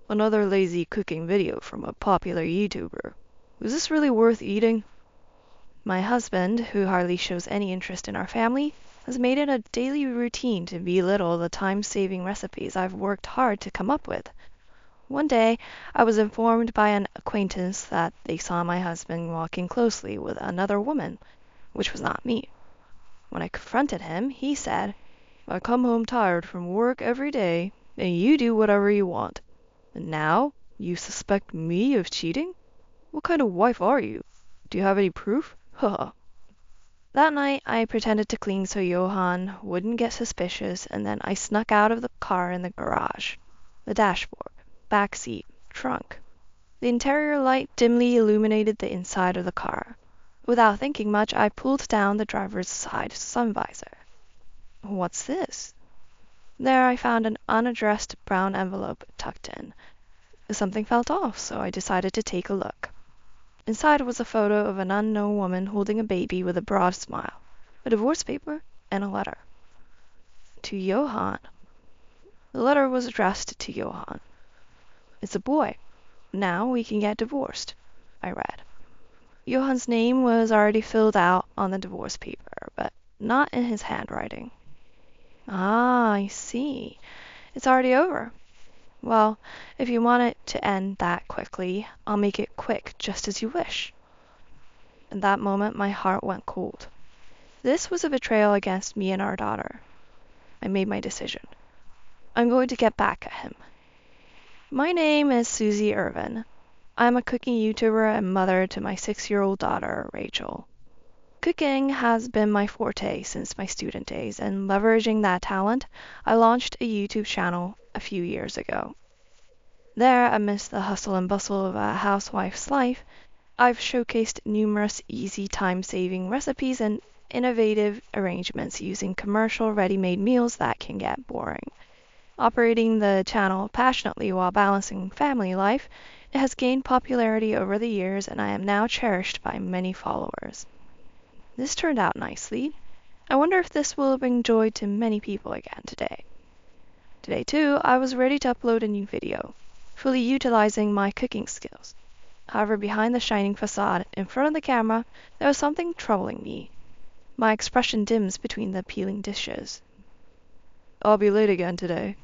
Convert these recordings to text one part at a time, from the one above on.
Another lazy cooking video from a popular YouTuber. Is this really worth eating? My husband, who hardly shows any interest in our family, has made it a daily routine to belittle the time-saving recipes I've worked hard to come up with. One day, I was informed by an acquaintance that they saw my husband walking closely with another woman, which was not me. When I confronted him, he said, "I come home tired from work every day, and you do whatever you want. And now, you suspect me of cheating? What kind of wife are you? Do you have any proof? Haha." That night, I pretended to clean so Johann wouldn't get suspicious, and then I snuck out of the car in the garage. The dashboard, back seat, trunk. The interior light dimly illuminated the inside of the car. Without thinking much, I pulled down the driver's side sun visor. What's this? There I found an unaddressed brown envelope tucked in. Something felt off, so I decided to take a look. Inside was a photo of an unknown woman holding a baby with a broad smile, a divorce paper, and a letter. To Johann. The letter was addressed to Johann. "It's a boy. Now we can get divorced," I read. Johann's name was already filled out on the divorce paper, but not in his handwriting. Ah, I see. It's already over. Well, if you want it to end that quickly, I'll make it quick, just as you wish. At that moment, my heart went cold. This was a betrayal against me and our daughter. I made my decision. I'm going to get back at him. My name is Susie Irvin. I'm a cooking YouTuber and mother to my 6-year-old daughter, Rachel. Cooking has been my forte since my student days, and leveraging that talent, I launched a YouTube channel a few years ago. There, amidst the hustle and bustle of a housewife's life, I've showcased numerous easy time-saving recipes and innovative arrangements using commercial ready-made meals that can get boring. Operating the channel passionately while balancing family life, it has gained popularity over the years, and I am now cherished by many followers. This turned out nicely. I wonder if this will bring joy to many people again today. Today, too, I was ready to upload a new video, fully utilizing my cooking skills. However, behind the shining facade, in front of the camera, there was something troubling me. My expression dims between the peeling dishes. "I'll be late again today."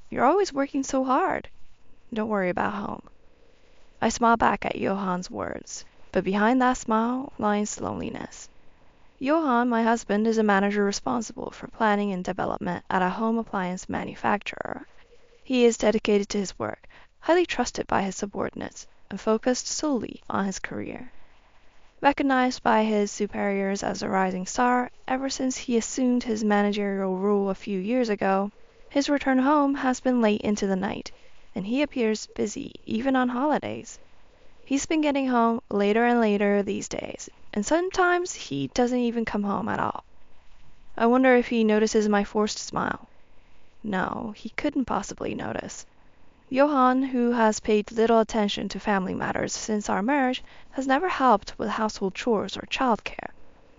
"You're always working so hard." "Don't worry about home." I smiled back at Johann's words, but behind that smile lies loneliness. Johann, my husband, is a manager responsible for planning and development at a home appliance manufacturer. He is dedicated to his work, highly trusted by his subordinates, and focused solely on his career. Recognized by his superiors as a rising star ever since he assumed his managerial role a few years ago, his return home has been late into the night, and he appears busy even on holidays. He's been getting home later and later these days, and sometimes he doesn't even come home at all. I wonder if he notices my forced smile. No, he couldn't possibly notice. Johann, who has paid little attention to family matters since our marriage, has never helped with household chores or childcare,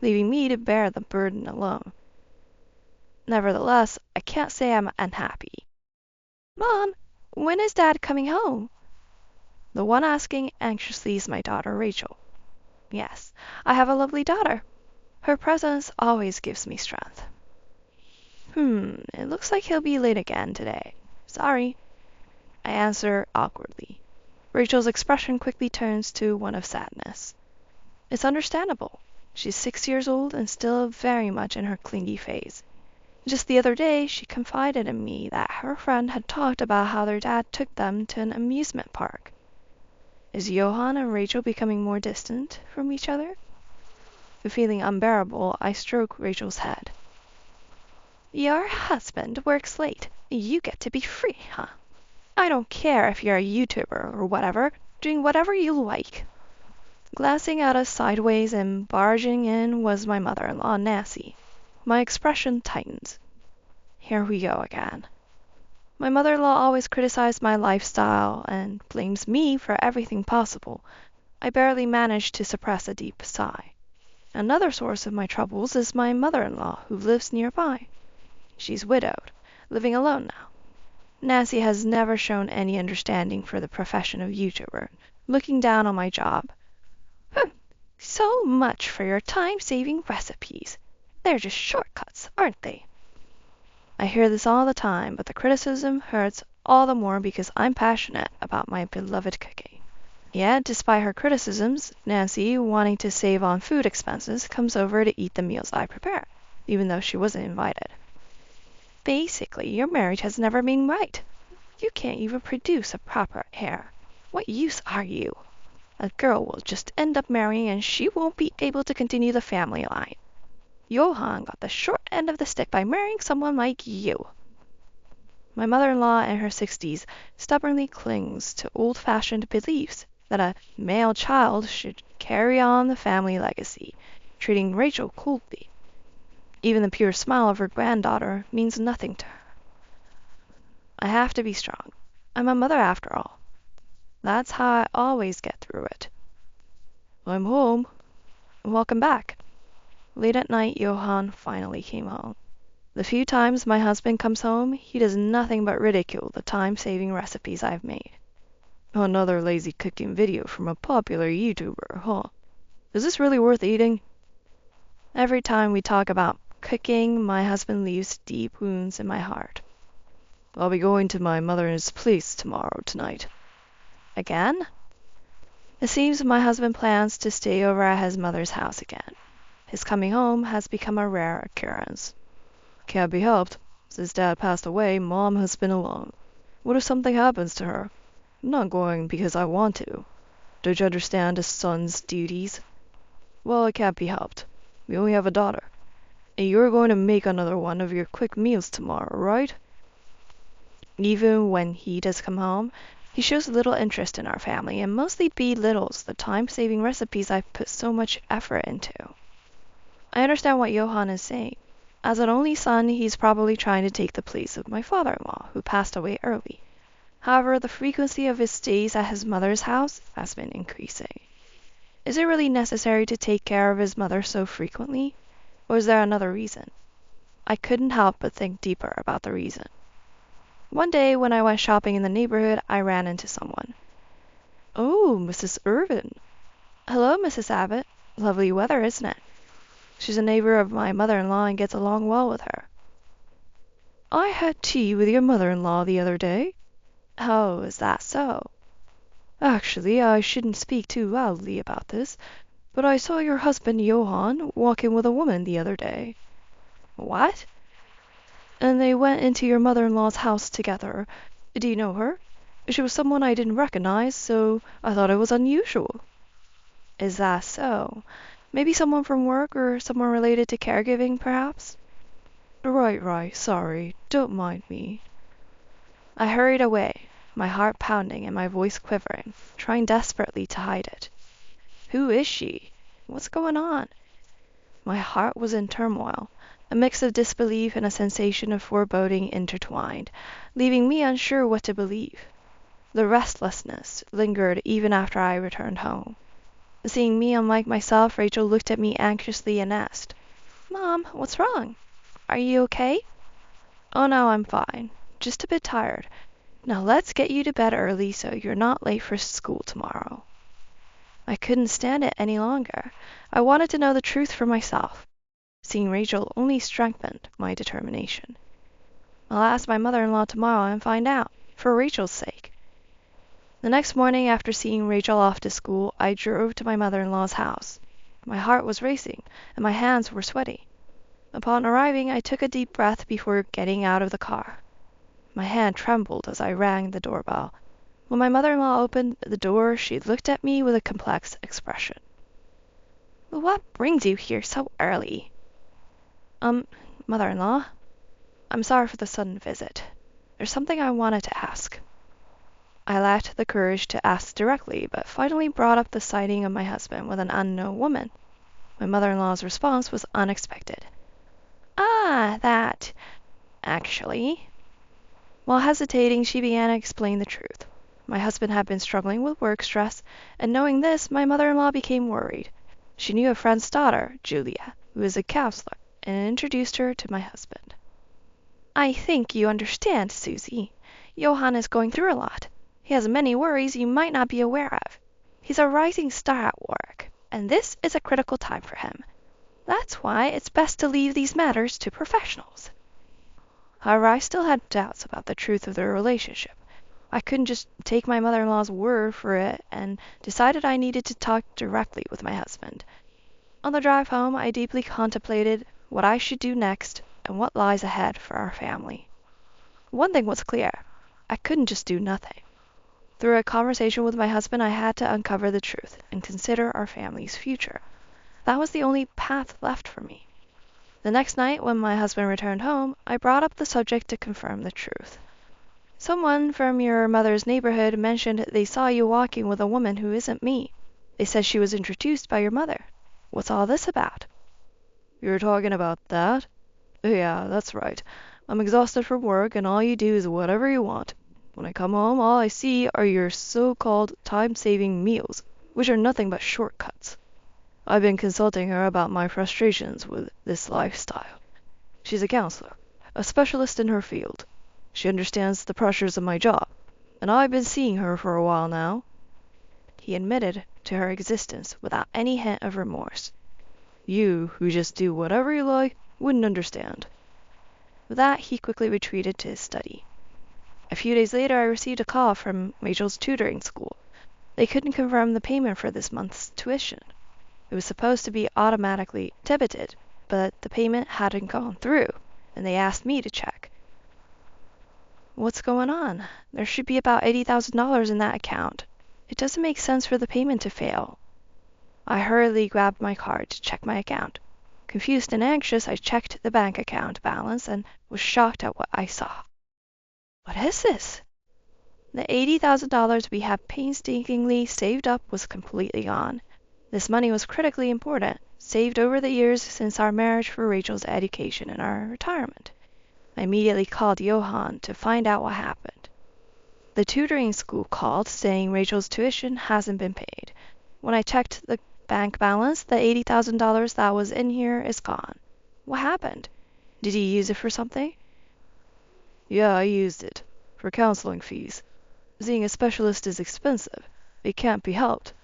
leaving me to bear the burden alone. Nevertheless, I can't say I'm unhappy. "Mom, when is Dad coming home?" The one asking anxiously is my daughter, Rachel. Yes, I have a lovely daughter. Her presence always gives me strength. It looks like he'll be late again today. Sorry. I answer awkwardly. Rachel's expression quickly turns to one of sadness. It's understandable. She's 6 years old and still very much in her clingy phase. Just the other day, she confided in me that her friend had talked about how their dad took them to an amusement park. Is Johann and Rachel becoming more distant from each other? Feeling unbearable, I stroke Rachel's head. "Your husband works late. You get to be free, huh? I don't care if you're a YouTuber or whatever, doing whatever you like." Glancing at us sideways and barging in was my mother-in-law, Nancy. My expression tightens. Here we go again. My mother-in-law always criticized my lifestyle and blames me for everything possible. I barely manage to suppress a deep sigh. Another source of my troubles is my mother-in-law, who lives nearby. She's widowed, living alone now. Nancy has never shown any understanding for the profession of YouTuber, looking down on my job. So much for your time-saving recipes. They're just shortcuts, aren't they? I hear this all the time, but the criticism hurts all the more because I'm passionate about my beloved cooking. Yet, despite her criticisms, Nancy, wanting to save on food expenses, comes over to eat the meals I prepare, even though she wasn't invited. Basically, your marriage has never been right. You can't even produce a proper heir. What use are you? A girl will just end up marrying and she won't be able to continue the family line. Johan got the short end of the stick by marrying someone like you. My mother-in-law in her 60s stubbornly clings to old-fashioned beliefs that a male child should carry on the family legacy, treating Rachel coldly. Even the pure smile of her granddaughter means nothing to her. I have to be strong. I'm a mother after all. That's how I always get through it. I'm home. Welcome back. Late at night, Johan finally came home. The few times my husband comes home, he does nothing but ridicule the time-saving recipes I've made. Another lazy cooking video from a popular YouTuber, huh? Is this really worth eating? Every time we talk about cooking, my husband leaves deep wounds in my heart. I'll be going to my mother's place tonight. Again? It seems my husband plans to stay over at his mother's house again. His coming home has become a rare occurrence. Can't be helped. Since Dad passed away, Mom has been alone. What if something happens to her? I'm not going because I want to. Don't you understand a son's duties? Well, it can't be helped. We only have a daughter. And you're going to make another one of your quick meals tomorrow, right? Even when he does come home, he shows little interest in our family and mostly belittles the time-saving recipes I've put so much effort into. I understand what Johan is saying. As an only son, he's probably trying to take the place of my father-in-law, who passed away early. However, the frequency of his stays at his mother's house has been increasing. Is it really necessary to take care of his mother so frequently? Or is there another reason? I couldn't help but think deeper about the reason. One day when I went shopping in the neighborhood, I ran into someone. Oh, Mrs. Irvin. Hello, Mrs. Abbott. Lovely weather, isn't it? She's a neighbor of my mother-in-law and gets along well with her. I had tea with your mother-in-law the other day. Oh, is that so? Actually, I shouldn't speak too loudly about this, but I saw your husband Johan walking with a woman the other day. What? And they went into your mother-in-law's house together. Do you know her? She was someone I didn't recognize, so I thought it was unusual. Is that so? Maybe someone from work or someone related to caregiving, perhaps? Right, sorry. Don't mind me. I hurried away, my heart pounding and my voice quivering, trying desperately to hide it. Who is she? What's going on? My heart was in turmoil, a mix of disbelief and a sensation of foreboding intertwined, leaving me unsure what to believe. The restlessness lingered even after I returned home. Seeing me unlike myself, Rachel looked at me anxiously and asked, Mom, what's wrong? Are you okay? Oh no, I'm fine. Just a bit tired. Now let's get you to bed early so you're not late for school tomorrow. I couldn't stand it any longer. I wanted to know the truth for myself. Seeing Rachel only strengthened my determination. I'll ask my mother-in-law tomorrow and find out, for Rachel's sake. The next morning, after seeing Rachel off to school, I drove to my mother-in-law's house. My heart was racing, and my hands were sweaty. Upon arriving, I took a deep breath before getting out of the car. My hand trembled as I rang the doorbell. When my mother-in-law opened the door, she looked at me with a complex expression. What brings you here so early? Mother-in-law, I'm sorry for the sudden visit. There's something I wanted to ask. I lacked the courage to ask directly, but finally brought up the sighting of my husband with an unknown woman. My mother-in-law's response was unexpected. Ah, that. Actually. While hesitating, she began to explain the truth. My husband had been struggling with work stress, and knowing this, my mother-in-law became worried. She knew a friend's daughter, Julia, who is a counselor, and introduced her to my husband. I think you understand, Susie. Johann is going through a lot. He has many worries you might not be aware of. He's a rising star at work, and this is a critical time for him. That's why it's best to leave these matters to professionals. However, I still had doubts about the truth of their relationship. I couldn't just take my mother-in-law's word for it and decided I needed to talk directly with my husband. On the drive home, I deeply contemplated what I should do next and what lies ahead for our family. One thing was clear. I couldn't just do nothing. Through a conversation with my husband, I had to uncover the truth and consider our family's future. That was the only path left for me. The next night, when my husband returned home, I brought up the subject to confirm the truth. Someone from your mother's neighborhood mentioned they saw you walking with a woman who isn't me. They said she was introduced by your mother. What's all this about? You're talking about that? Yeah, that's right. I'm exhausted from work, and all you do is whatever you want. When I come home, all I see are your so-called time-saving meals, which are nothing but shortcuts. I've been consulting her about my frustrations with this lifestyle. She's a counselor, a specialist in her field. She understands the pressures of my job, and I've been seeing her for a while now. He admitted to her existence without any hint of remorse. You, who just do whatever you like, wouldn't understand. With that, he quickly retreated to his study. A few days later, I received a call from Rachel's tutoring school. They couldn't confirm the payment for this month's tuition. It was supposed to be automatically debited, but the payment hadn't gone through, and they asked me to check. What's going on? There should be about $80,000 in that account. It doesn't make sense for the payment to fail. I hurriedly grabbed my card to check my account. Confused and anxious, I checked the bank account balance and was shocked at what I saw. What is this? The $80,000 we had painstakingly saved up was completely gone. This money was critically important, saved over the years since our marriage for Rachel's education and our retirement. I immediately called Johann to find out what happened. The tutoring school called saying Rachel's tuition hasn't been paid. When I checked the bank balance, the $80,000 that was in here is gone. What happened? Did you use it for something? Yeah, I used it. For counseling fees. Seeing a specialist is expensive. It can't be helped.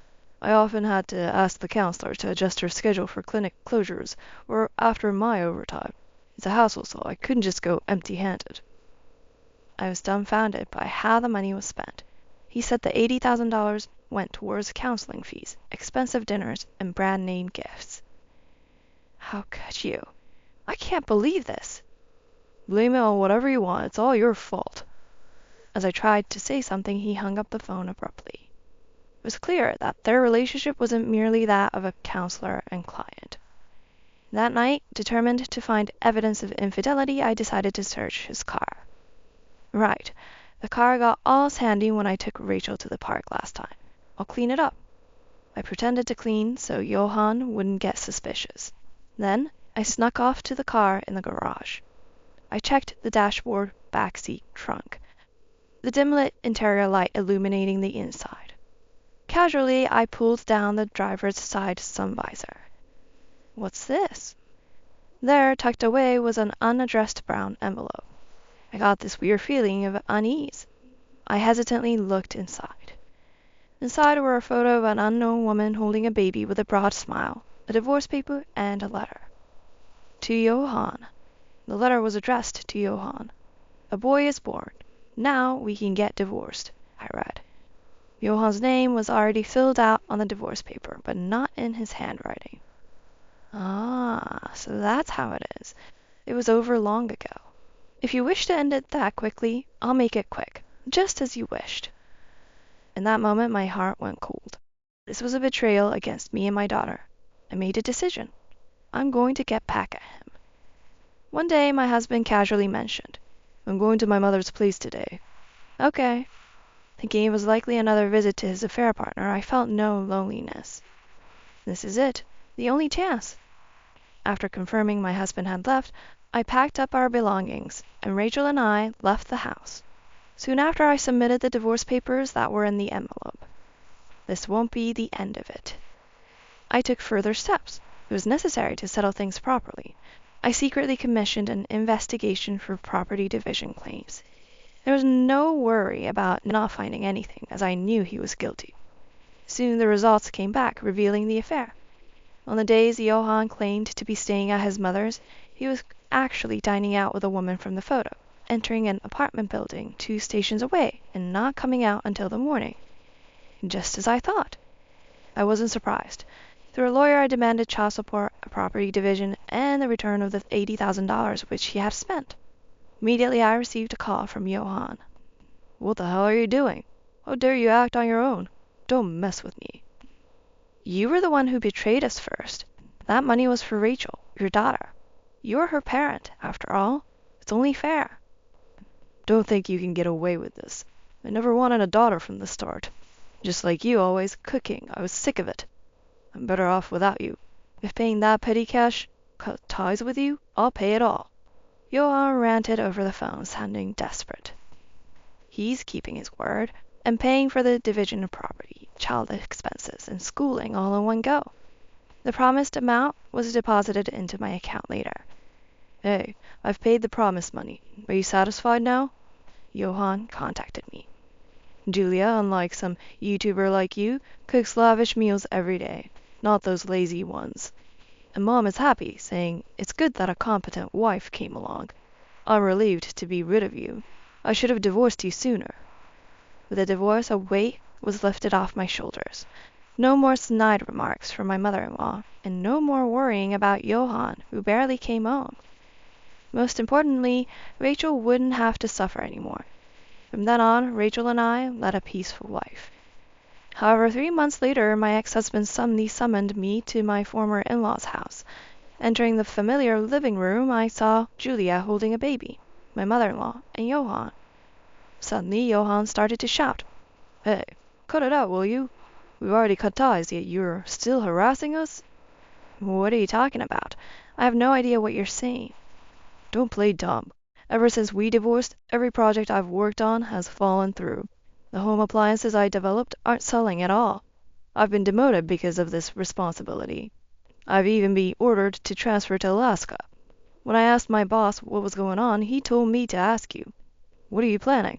I often had to ask the counselor to adjust her schedule for clinic closures or after my overtime. It's a hassle, so I couldn't just go empty-handed. I was dumbfounded by how the money was spent. He said the $80,000 went towards counseling fees, expensive dinners, and brand-name gifts. How could you? I can't believe this. Blame it on whatever you want. It's all your fault. As I tried to say something, he hung up the phone abruptly. It was clear that their relationship wasn't merely that of a counselor and client. That night, determined to find evidence of infidelity, I decided to search his car. Right. The car got all sandy when I took Rachel to the park last time. I'll clean it up. I pretended to clean so Johann wouldn't get suspicious. Then, I snuck off to the car in the garage. I checked the dashboard, backseat, trunk. The dim-lit interior light illuminating the inside. Casually, I pulled down the driver's side sun visor. What's this? There, tucked away, was an unaddressed brown envelope. I got this weird feeling of unease. I hesitantly looked inside. Inside were a photo of an unknown woman holding a baby with a broad smile, a divorce paper, and a letter. To Johann. The letter was addressed to Johann. A boy is born. Now we can get divorced, I read. Johann's name was already filled out on the divorce paper, but not in his handwriting. Ah, so that's how it is. It was over long ago. If you wish to end it that quickly, I'll make it quick, just as you wished. In that moment, my heart went cold. This was a betrayal against me and my daughter. I made a decision. I'm going to get back at him. One day, my husband casually mentioned, I'm going to my mother's place today. Okay. Thinking it was likely another visit to his affair partner, I felt no loneliness. This is it, the only chance. After confirming my husband had left, I packed up our belongings, and Rachel and I left the house. Soon after, I submitted the divorce papers that were in the envelope. This won't be the end of it. I took further steps. It was necessary to settle things properly. I secretly commissioned an investigation for property division claims. There was no worry about not finding anything, as I knew he was guilty. Soon the results came back, revealing the affair. On the days Johann claimed to be staying at his mother's, he was actually dining out with a woman from the photo, entering an apartment building 2 stations away, and not coming out until the morning. Just as I thought. I wasn't surprised. Through a lawyer, I demanded child support, a property division, and the return of the $80,000 which he had spent. Immediately I received a call from Johann. "What the hell are you doing? How dare you act on your own? Don't mess with me." "You were the one who betrayed us first. That money was for Rachel, your daughter. You're her parent, after all. It's only fair." "Don't think you can get away with this. I never wanted a daughter from the start. Just like you always, cooking. I was sick of it. I'm better off without you. If paying that petty cash cut ties with you, I'll pay it all." Johann ranted over the phone, sounding desperate. He's keeping his word, and paying for the division of property, child expenses, and schooling all in one go. The promised amount was deposited into my account later. "Hey, I've paid the promised money. Are you satisfied now?" Johann contacted me. "Julia, unlike some YouTuber like you, cooks lavish meals every day, not those lazy ones. And Mom is happy, saying it's good that a competent wife came along. I'm relieved to be rid of you. I should have divorced you sooner." With the divorce, a weight was lifted off my shoulders. No more snide remarks from my mother-in-law, and no more worrying about Johann, who barely came home. Most importantly, Rachel wouldn't have to suffer anymore. From then on, Rachel and I led a peaceful life. However, 3 months later, my ex-husband suddenly summoned me to my former in-law's house. Entering the familiar living room, I saw Julia holding a baby, my mother-in-law, and Johann. Suddenly, Johann started to shout, "Hey, cut it out, will you? We've already cut ties, yet you're still harassing us?" "What are you talking about? I have no idea what you're saying." "Don't play dumb. Ever since we divorced, every project I've worked on has fallen through. The home appliances I developed aren't selling at all. I've been demoted because of this responsibility. I've even been ordered to transfer to Alaska. When I asked my boss what was going on, he told me to ask you. What are you planning?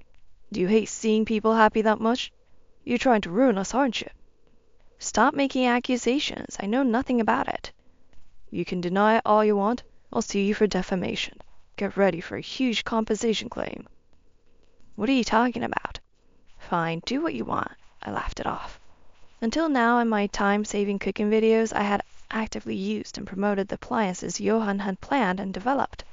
Do you hate seeing people happy that much? You're trying to ruin us, aren't you?" "Stop making accusations. I know nothing about it." "You can deny it all you want. I'll sue you for defamation. Get ready for a huge compensation claim." "What are you talking about?" "Fine, do what you want." I laughed it off. Until now, in my time-saving cooking videos, I had actively used and promoted the appliances Johann had planned and developed.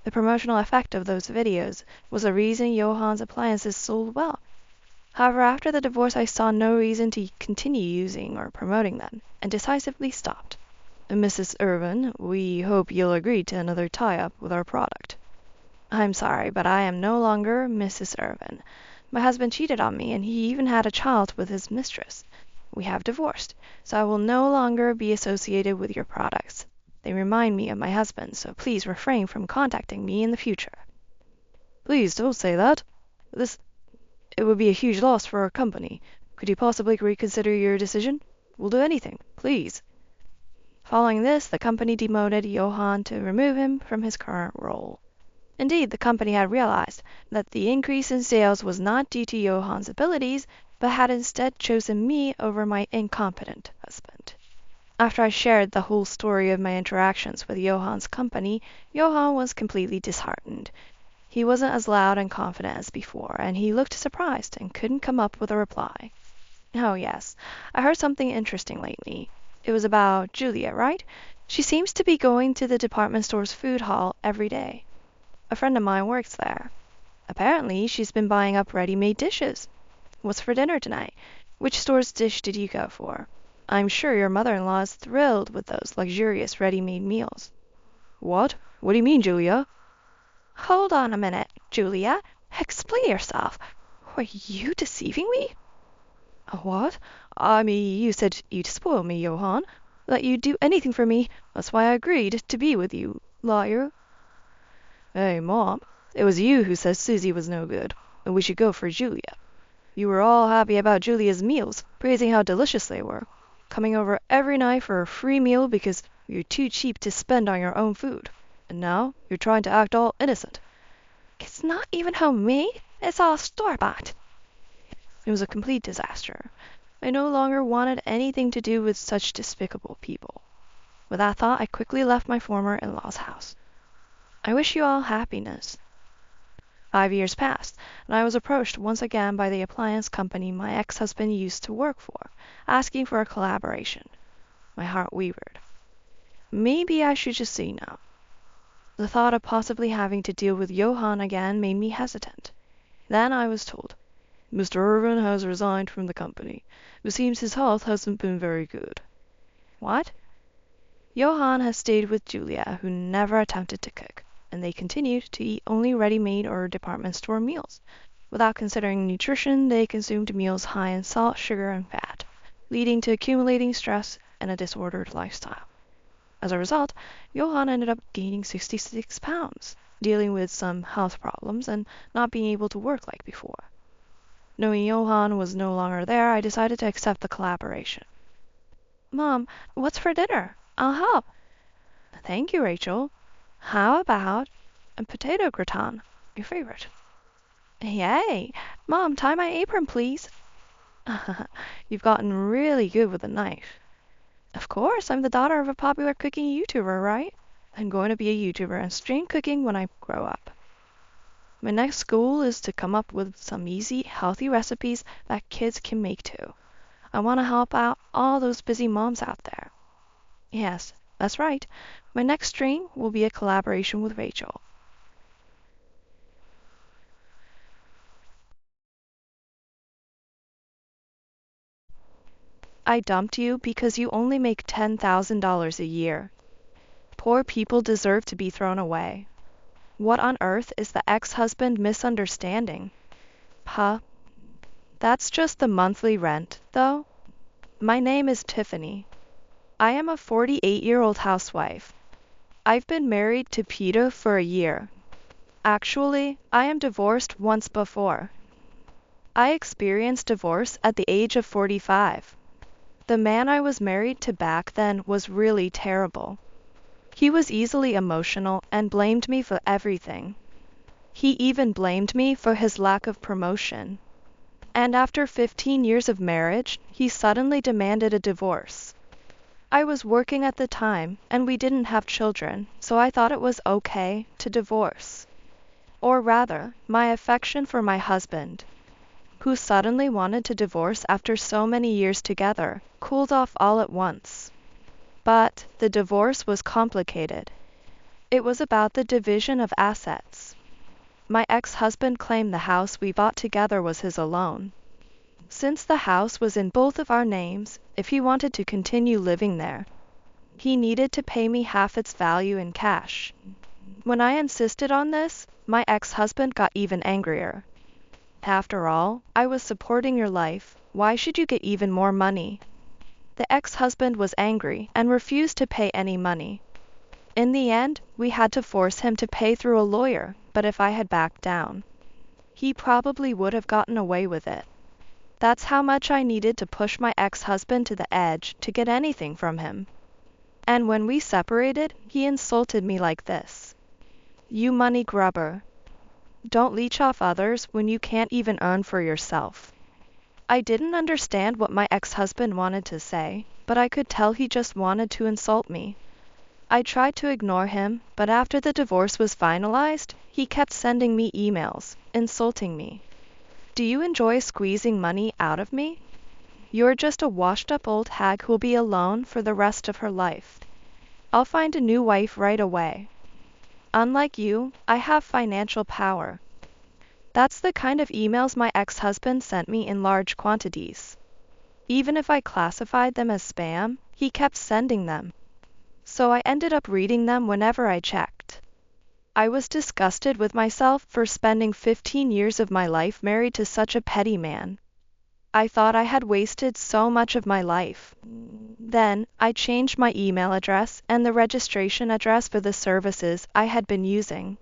The promotional effect of those videos was the reason Johann's appliances sold well. However, after the divorce, I saw no reason to continue using or promoting them, and decisively stopped. "Mrs. Irvin, we hope you'll agree to another tie-up with our product." "I'm sorry, but I am no longer Mrs. Irvin. My husband cheated on me, and he even had a child with his mistress. We have divorced, so I will no longer be associated with your products. They remind me of my husband, so please refrain from contacting me in the future." "Please don't say that. It would be a huge loss for our company. Could you possibly reconsider your decision? We'll do anything, please." Following this, the company demoted Johann to remove him from his current role. Indeed, the company had realized that the increase in sales was not due to Johann's abilities, but had instead chosen me over my incompetent husband. After I shared the whole story of my interactions with Johann's company, Johann was completely disheartened. He wasn't as loud and confident as before, and he looked surprised and couldn't come up with a reply. "Oh yes, I heard something interesting lately. It was about Julia, right? She seems to be going to the department store's food hall every day. A friend of mine works there. Apparently, she's been buying up ready-made dishes. What's for dinner tonight? Which store's dish did you go for? I'm sure your mother-in-law is thrilled with those luxurious ready-made meals." "What? What do you mean, Julia?" "Hold on a minute, Julia. Explain yourself. Were you deceiving me?" "What? I mean, you said you'd spoil me, Johann. That you'd do anything for me. That's why I agreed to be with you, liar." "Hey, Mom, it was you who said Susie was no good, and we should go for Julia. You were all happy about Julia's meals, praising how delicious they were, coming over every night for a free meal because you're too cheap to spend on your own food. And now you're trying to act all innocent." "It's not even homemade. It's all store-bought. It was a complete disaster. I no longer wanted anything to do with such despicable people. With that thought, I quickly left my former in-law's house. I wish you all happiness. 5 years passed, and I was approached once again by the appliance company my ex-husband used to work for, asking for a collaboration. My heart wavered. Maybe I should just say no. The thought of possibly having to deal with Johann again made me hesitant. Then I was told, Mr. Irvin has resigned from the company. It seems his health hasn't been very good. What? Johann has stayed with Julia, who never attempted to cook, and they continued to eat only ready-made or department store meals. Without considering nutrition, they consumed meals high in salt, sugar, and fat, leading to accumulating stress and a disordered lifestyle. As a result, Johann ended up gaining 66 pounds, dealing with some health problems and not being able to work like before. Knowing Johann was no longer there, I decided to accept the collaboration. Mom, what's for dinner? I'll help. Thank you, Rachel. How about a potato gratin, your favorite? Yay! Mom, tie my apron, please. You've gotten really good with a knife. Of course, I'm the daughter of a popular cooking YouTuber, right? I'm going to be a YouTuber and stream cooking when I grow up. My next goal is to come up with some easy, healthy recipes that kids can make too. I want to help out all those busy moms out there. Yes, that's right. My next stream will be a collaboration with Rachel. I dumped you because you only make $10,000 a year. Poor people deserve to be thrown away. What on earth is the ex-husband misunderstanding? Huh? That's just the monthly rent, though. My name is Tiffany. I am a 48-year-old housewife. I've been married to Peter for a year. Actually, I am divorced once before. I experienced divorce at the age of 45. The man I was married to back then was really terrible. He was easily emotional and blamed me for everything. He even blamed me for his lack of promotion. And after 15 years of marriage, he suddenly demanded a divorce. I was working at the time, and we didn't have children, so I thought it was okay to divorce. Or rather, my affection for my husband, who suddenly wanted to divorce after so many years together, cooled off all at once. But the divorce was complicated. It was about the division of assets. My ex-husband claimed the house we bought together was his alone. Since the house was in both of our names, if he wanted to continue living there, he needed to pay me half its value in cash. When I insisted on this, my ex-husband got even angrier. After all, I was supporting your life. Why should you get even more money? The ex-husband was angry and refused to pay any money. In the end, we had to force him to pay through a lawyer, but if I had backed down, he probably would have gotten away with it. That's how much I needed to push my ex-husband to the edge to get anything from him. And when we separated, he insulted me like this. You money grubber. Don't leech off others when you can't even earn for yourself. I didn't understand what my ex-husband wanted to say, but I could tell he just wanted to insult me. I tried to ignore him, but after the divorce was finalized, he kept sending me emails, insulting me. Do you enjoy squeezing money out of me? You're just a washed-up old hag who'll be alone for the rest of her life. I'll find a new wife right away. Unlike you, I have financial power. That's the kind of emails my ex-husband sent me in large quantities. Even if I classified them as spam, he kept sending them. So I ended up reading them whenever I checked. I was disgusted with myself for spending 15 years of my life married to such a petty man. I thought I had wasted so much of my life. Then, I changed my email address and the registration address for the services I had been using.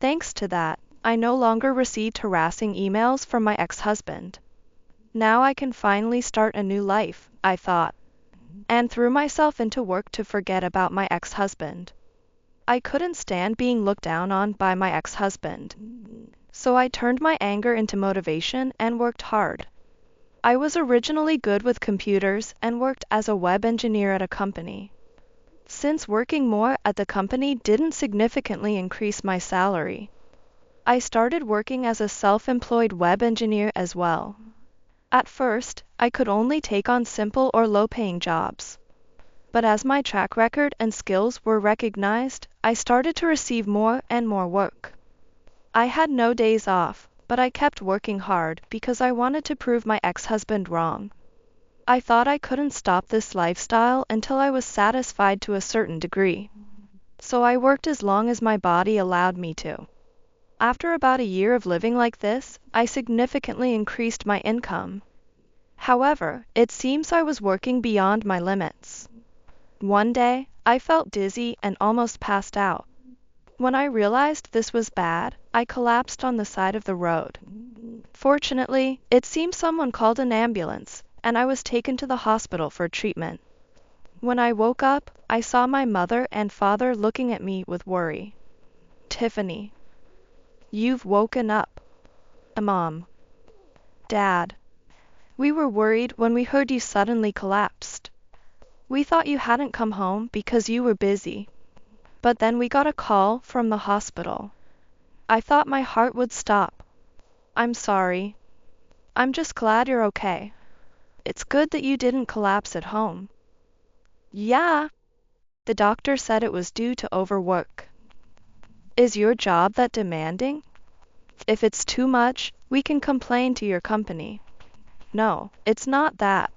Thanks to that, I no longer received harassing emails from my ex-husband. Now I can finally start a new life, I thought, and threw myself into work to forget about my ex-husband. I couldn't stand being looked down on by my ex-husband. So I turned my anger into motivation and worked hard. I was originally good with computers and worked as a web engineer at a company. Since working more at the company didn't significantly increase my salary, I started working as a self-employed web engineer as well. At first, I could only take on simple or low-paying jobs. But as my track record and skills were recognized, I started to receive more and more work. I had no days off, but I kept working hard because I wanted to prove my ex-husband wrong. I thought I couldn't stop this lifestyle until I was satisfied to a certain degree. So I worked as long as my body allowed me to. After about a year of living like this, I significantly increased my income. However, it seems I was working beyond my limits. One day, I felt dizzy and almost passed out. When I realized this was bad, I collapsed on the side of the road. Fortunately, it seems someone called an ambulance, and I was taken to the hospital for treatment. When I woke up, I saw my mother and father looking at me with worry. "Tiffany, you've woken up." "Mom." "Dad, we were worried when we heard you suddenly collapsed. We thought you hadn't come home because you were busy. But then we got a call from the hospital. I thought my heart would stop. I'm sorry. I'm just glad you're okay. It's good that you didn't collapse at home." "Yeah." The doctor said it was due to overwork. "Is your job that demanding? If it's too much, we can complain to your company." "No, it's not that.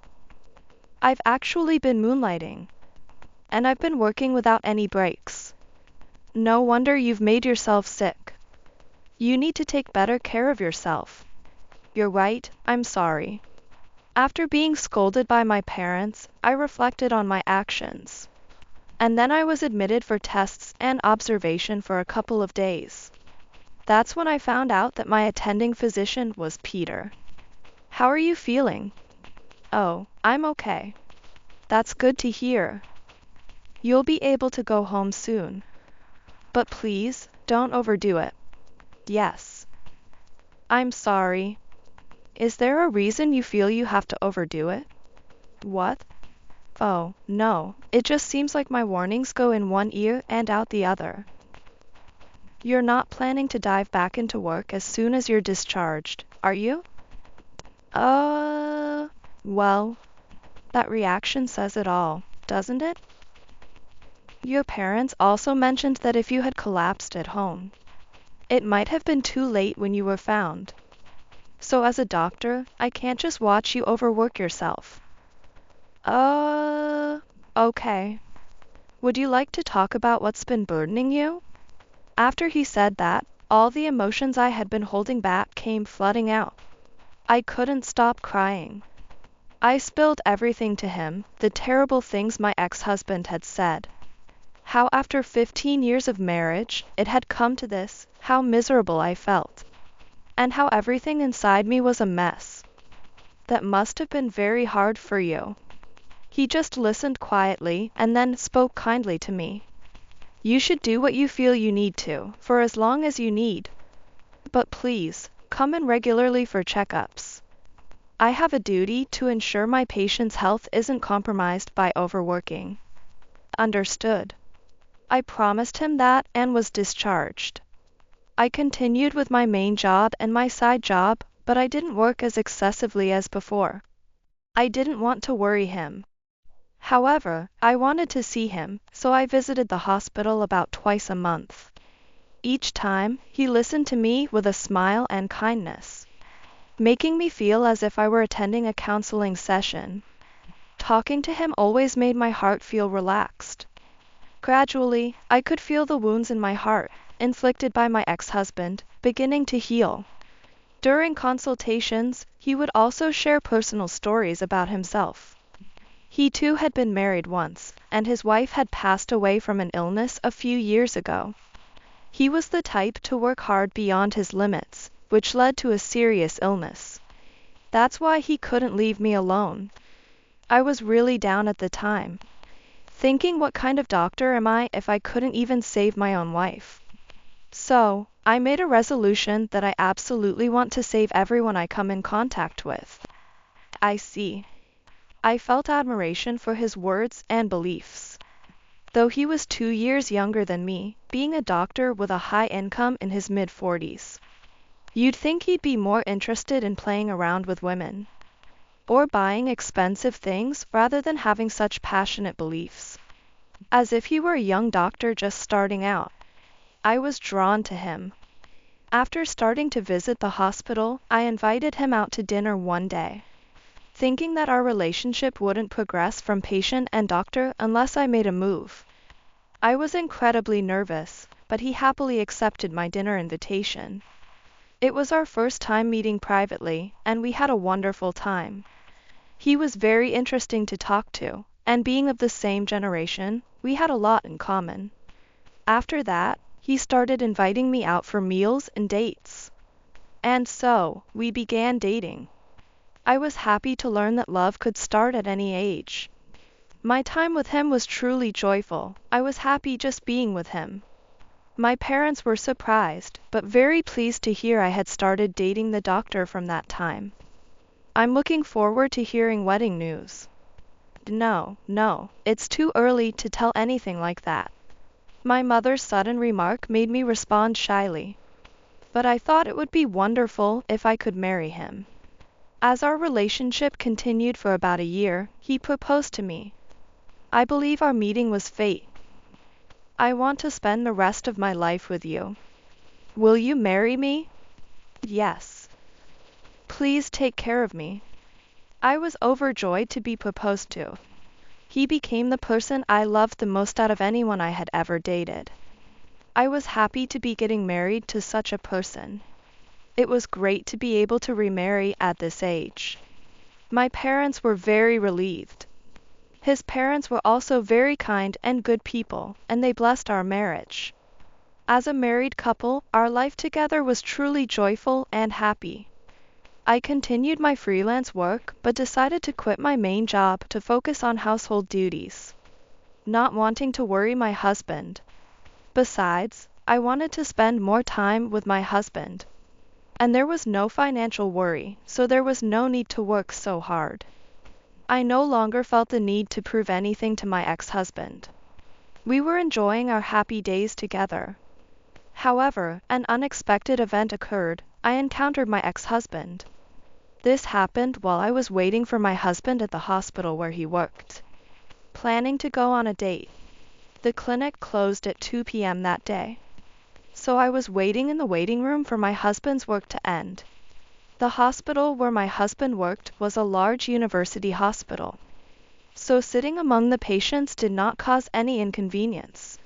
I've actually been moonlighting. And I've been working without any breaks. No wonder you've made yourself sick. You need to take better care of yourself." "You're right, I'm sorry." After being scolded by my parents, I reflected on my actions. And then I was admitted for tests and observation for a couple of days. That's when I found out that my attending physician was Peter. "How are you feeling?" "Oh, I'm okay." "That's good to hear. You'll be able to go home soon. But please, don't overdo it." "Yes." "I'm sorry. Is there a reason you feel you have to overdo it?" "What?" "Oh, no, it just seems like my warnings go in one ear and out the other." "You're not planning to dive back into work as soon as you're discharged, are you?" Well, that reaction says it all, doesn't it?" "Your parents also mentioned that if you had collapsed at home, it might have been too late when you were found. So as a doctor, I can't just watch you overwork yourself." Okay. Would you like to talk about what's been burdening you?" After he said that, all the emotions I had been holding back came flooding out. I couldn't stop crying. I spilled everything to him, the terrible things my ex-husband had said. How after 15 years of marriage, it had come to this, how miserable I felt. And how everything inside me was a mess. "That must have been very hard for you." He just listened quietly and then spoke kindly to me. "You should do what you feel you need to, for as long as you need. But please, come in regularly for checkups. I have a duty to ensure my patient's health isn't compromised by overworking." "Understood." I promised him that and was discharged. I continued with my main job and my side job, but I didn't work as excessively as before. I didn't want to worry him. However, I wanted to see him, so I visited the hospital about twice a month. Each time, he listened to me with a smile and kindness, making me feel as if I were attending a counseling session. Talking to him always made my heart feel relaxed. Gradually, I could feel the wounds in my heart, inflicted by my ex-husband, beginning to heal. During consultations, he would also share personal stories about himself. He too had been married once, and his wife had passed away from an illness a few years ago. He was the type to work hard beyond his limits, which led to a serious illness. That's why he couldn't leave me alone. I was really down at the time, thinking what kind of doctor am I if I couldn't even save my own wife? So, I made a resolution that I absolutely want to save everyone I come in contact with. I see. I felt admiration for his words and beliefs. Though he was 2 years younger than me, being a doctor with a high income in his mid-40s, you'd think he'd be more interested in playing around with women or buying expensive things rather than having such passionate beliefs. As if he were a young doctor just starting out. I was drawn to him. After starting to visit the hospital, I invited him out to dinner one day, thinking that our relationship wouldn't progress from patient and doctor unless I made a move. I was incredibly nervous, but he happily accepted my dinner invitation. It was our first time meeting privately, and we had a wonderful time. He was very interesting to talk to, and being of the same generation, we had a lot in common. After that, he started inviting me out for meals and dates. And so, we began dating. I was happy to learn that love could start at any age. My time with him was truly joyful. I was happy just being with him. My parents were surprised, but very pleased to hear I had started dating the doctor from that time. I'm looking forward to hearing wedding news. No, it's too early to tell anything like that. My mother's sudden remark made me respond shyly. But I thought it would be wonderful if I could marry him. As our relationship continued for about a year, he proposed to me. I believe our meeting was fate. I want to spend the rest of my life with you. Will you marry me? Yes. Please take care of me. I was overjoyed to be proposed to. He became the person I loved the most out of anyone I had ever dated. I was happy to be getting married to such a person. It was great to be able to remarry at this age. My parents were very relieved. His parents were also very kind and good people, and they blessed our marriage. As a married couple, our life together was truly joyful and happy. I continued my freelance work, but decided to quit my main job to focus on household duties, not wanting to worry my husband. Besides, I wanted to spend more time with my husband. And there was no financial worry, so there was no need to work so hard. I no longer felt the need to prove anything to my ex-husband. We were enjoying our happy days together. However, an unexpected event occurred. I encountered my ex-husband. This happened while I was waiting for my husband at the hospital where he worked, planning to go on a date. The clinic closed at 2 p.m. that day, so I was waiting in the waiting room for my husband's work to end. The hospital where my husband worked was a large university hospital, so sitting among the patients did not cause any inconvenience.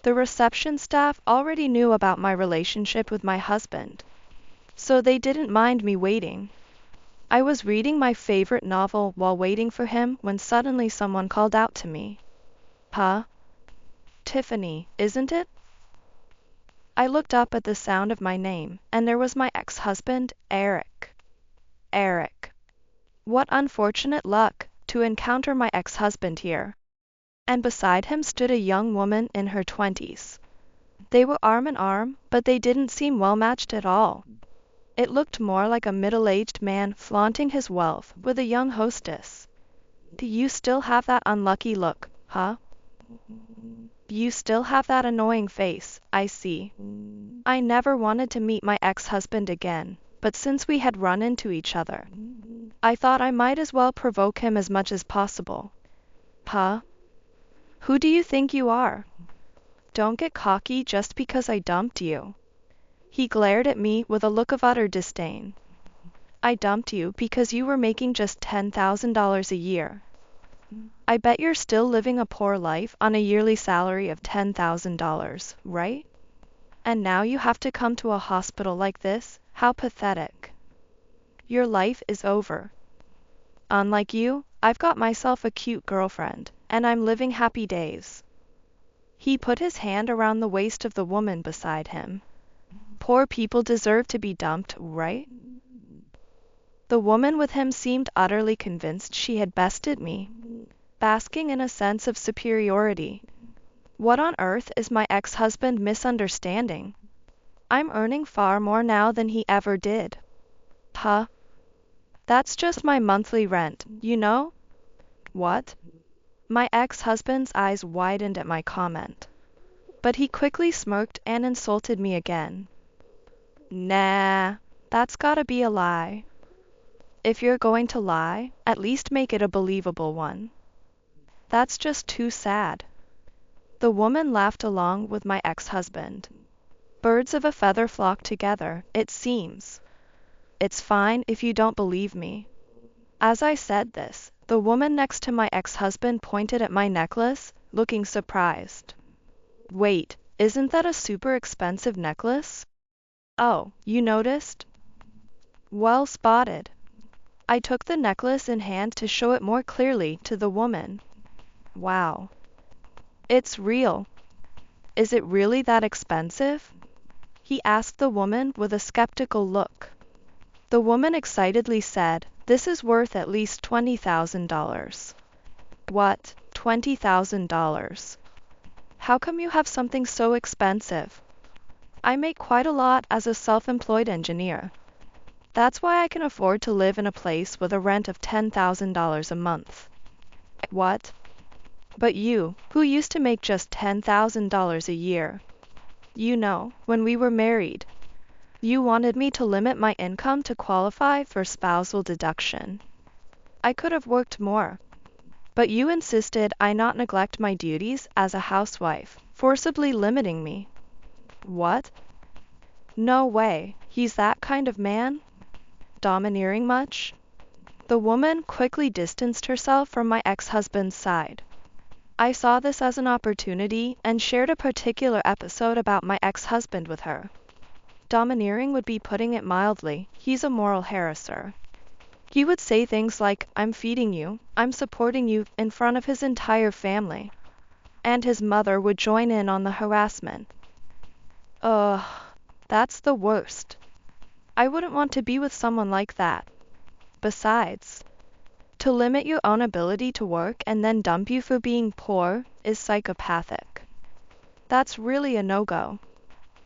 The reception staff already knew about my relationship with my husband, so they didn't mind me waiting. I was reading my favorite novel while waiting for him when suddenly someone called out to me. Huh? Tiffany, isn't it? I looked up at the sound of my name, and there was my ex-husband, Eric. Eric. What unfortunate luck to encounter my ex-husband here. And beside him stood a young woman in her 20s. They were arm in arm, but they didn't seem well matched at all. It looked more like a middle-aged man flaunting his wealth with a young hostess. Do you still have that unlucky look, huh? You still have that annoying face, I see. I never wanted to meet my ex-husband again, but since we had run into each other, I thought I might as well provoke him as much as possible. Huh? Who do you think you are? Don't get cocky just because I dumped you. He glared at me with a look of utter disdain. I dumped you because you were making just $10,000 a year. I bet you're still living a poor life on a yearly salary of $10,000, right? And now you have to come to a hospital like this? How pathetic. Your life is over. Unlike you, I've got myself a cute girlfriend, and I'm living happy days. He put his hand around the waist of the woman beside him. Poor people deserve to be dumped, right? The woman with him seemed utterly convinced she had bested me, basking in a sense of superiority. What on earth is my ex-husband misunderstanding? I'm earning far more now than he ever did. Huh? That's just my monthly rent, you know? What? My ex-husband's eyes widened at my comment, but he quickly smirked and insulted me again. Nah, that's gotta be a lie. If you're going to lie, at least make it a believable one. That's just too sad. The woman laughed along with my ex-husband. Birds of a feather flock together, it seems. It's fine if you don't believe me. As I said this, the woman next to my ex-husband pointed at my necklace, looking surprised. Wait, isn't that a super expensive necklace? Oh, you noticed? Well spotted. I took the necklace in hand to show it more clearly to the woman. Wow. It's real. Is it really that expensive? He asked the woman with a skeptical look. The woman excitedly said, "This is worth at least $20,000. What, $20,000? How come you have something so expensive? I make quite a lot as a self-employed engineer. That's why I can afford to live in a place with a rent of $10,000 a month." What? But you, who used to make just $10,000 a year. You know, when we were married, you wanted me to limit my income to qualify for spousal deduction. I could have worked more, but you insisted I not neglect my duties as a housewife, forcibly limiting me. What? No way, he's that kind of man? Domineering much? The woman quickly distanced herself from my ex-husband's side. I saw this as an opportunity and shared a particular episode about my ex-husband with her. Domineering would be putting it mildly. He's a moral harasser. He would say things like, "I'm feeding you, I'm supporting you," in front of his entire family. And his mother would join in on the harassment. Ugh, that's the worst. I wouldn't want to be with someone like that. Besides, to limit your own ability to work and then dump you for being poor is psychopathic. That's really a no-go.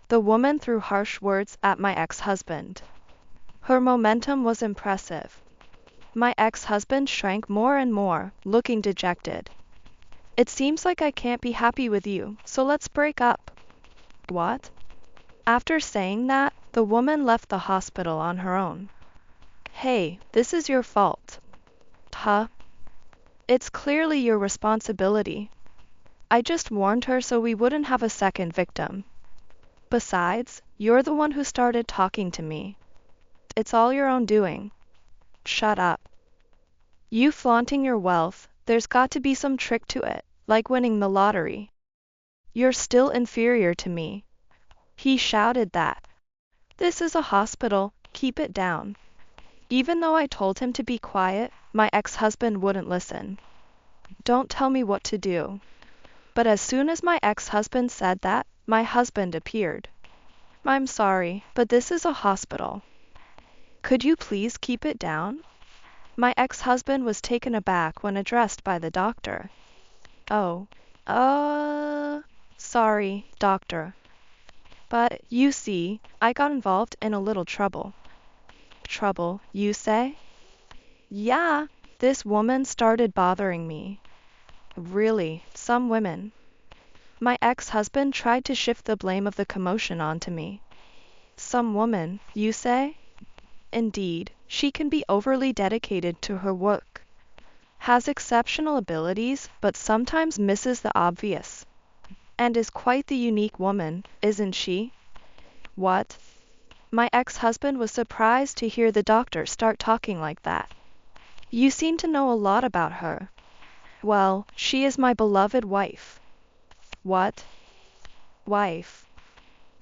The woman threw harsh words at my ex-husband. Her momentum was impressive. My ex-husband shrank more and more, looking dejected. "It seems like I can't be happy with you, so let's break up." What? After saying that, the woman left the hospital on her own. Hey, this is your fault. Huh? It's clearly your responsibility. I just warned her so we wouldn't have a second victim. Besides, you're the one who started talking to me. It's all your own doing. Shut up. You flaunting your wealth, there's got to be some trick to it, like winning the lottery. You're still inferior to me. He shouted that. This is a hospital, keep it down. Even though I told him to be quiet, my ex-husband wouldn't listen. Don't tell me what to do. But as soon as my ex-husband said that, my husband appeared. "I'm sorry, but this is a hospital. Could you please keep it down?" My ex-husband was taken aback when addressed by the doctor. "Oh, sorry, doctor. But, you see, I got involved in a little trouble." Trouble, you say? Yeah, this woman started bothering me. Really, some women. My ex-husband tried to shift the blame of the commotion onto me. Some woman, you say? Indeed, she can be overly dedicated to her work. Has exceptional abilities, but sometimes misses the obvious. And is quite the unique woman, isn't she? What? My ex-husband was surprised to hear the doctor start talking like that. You seem to know a lot about her. Well, she is my beloved wife. What? Wife.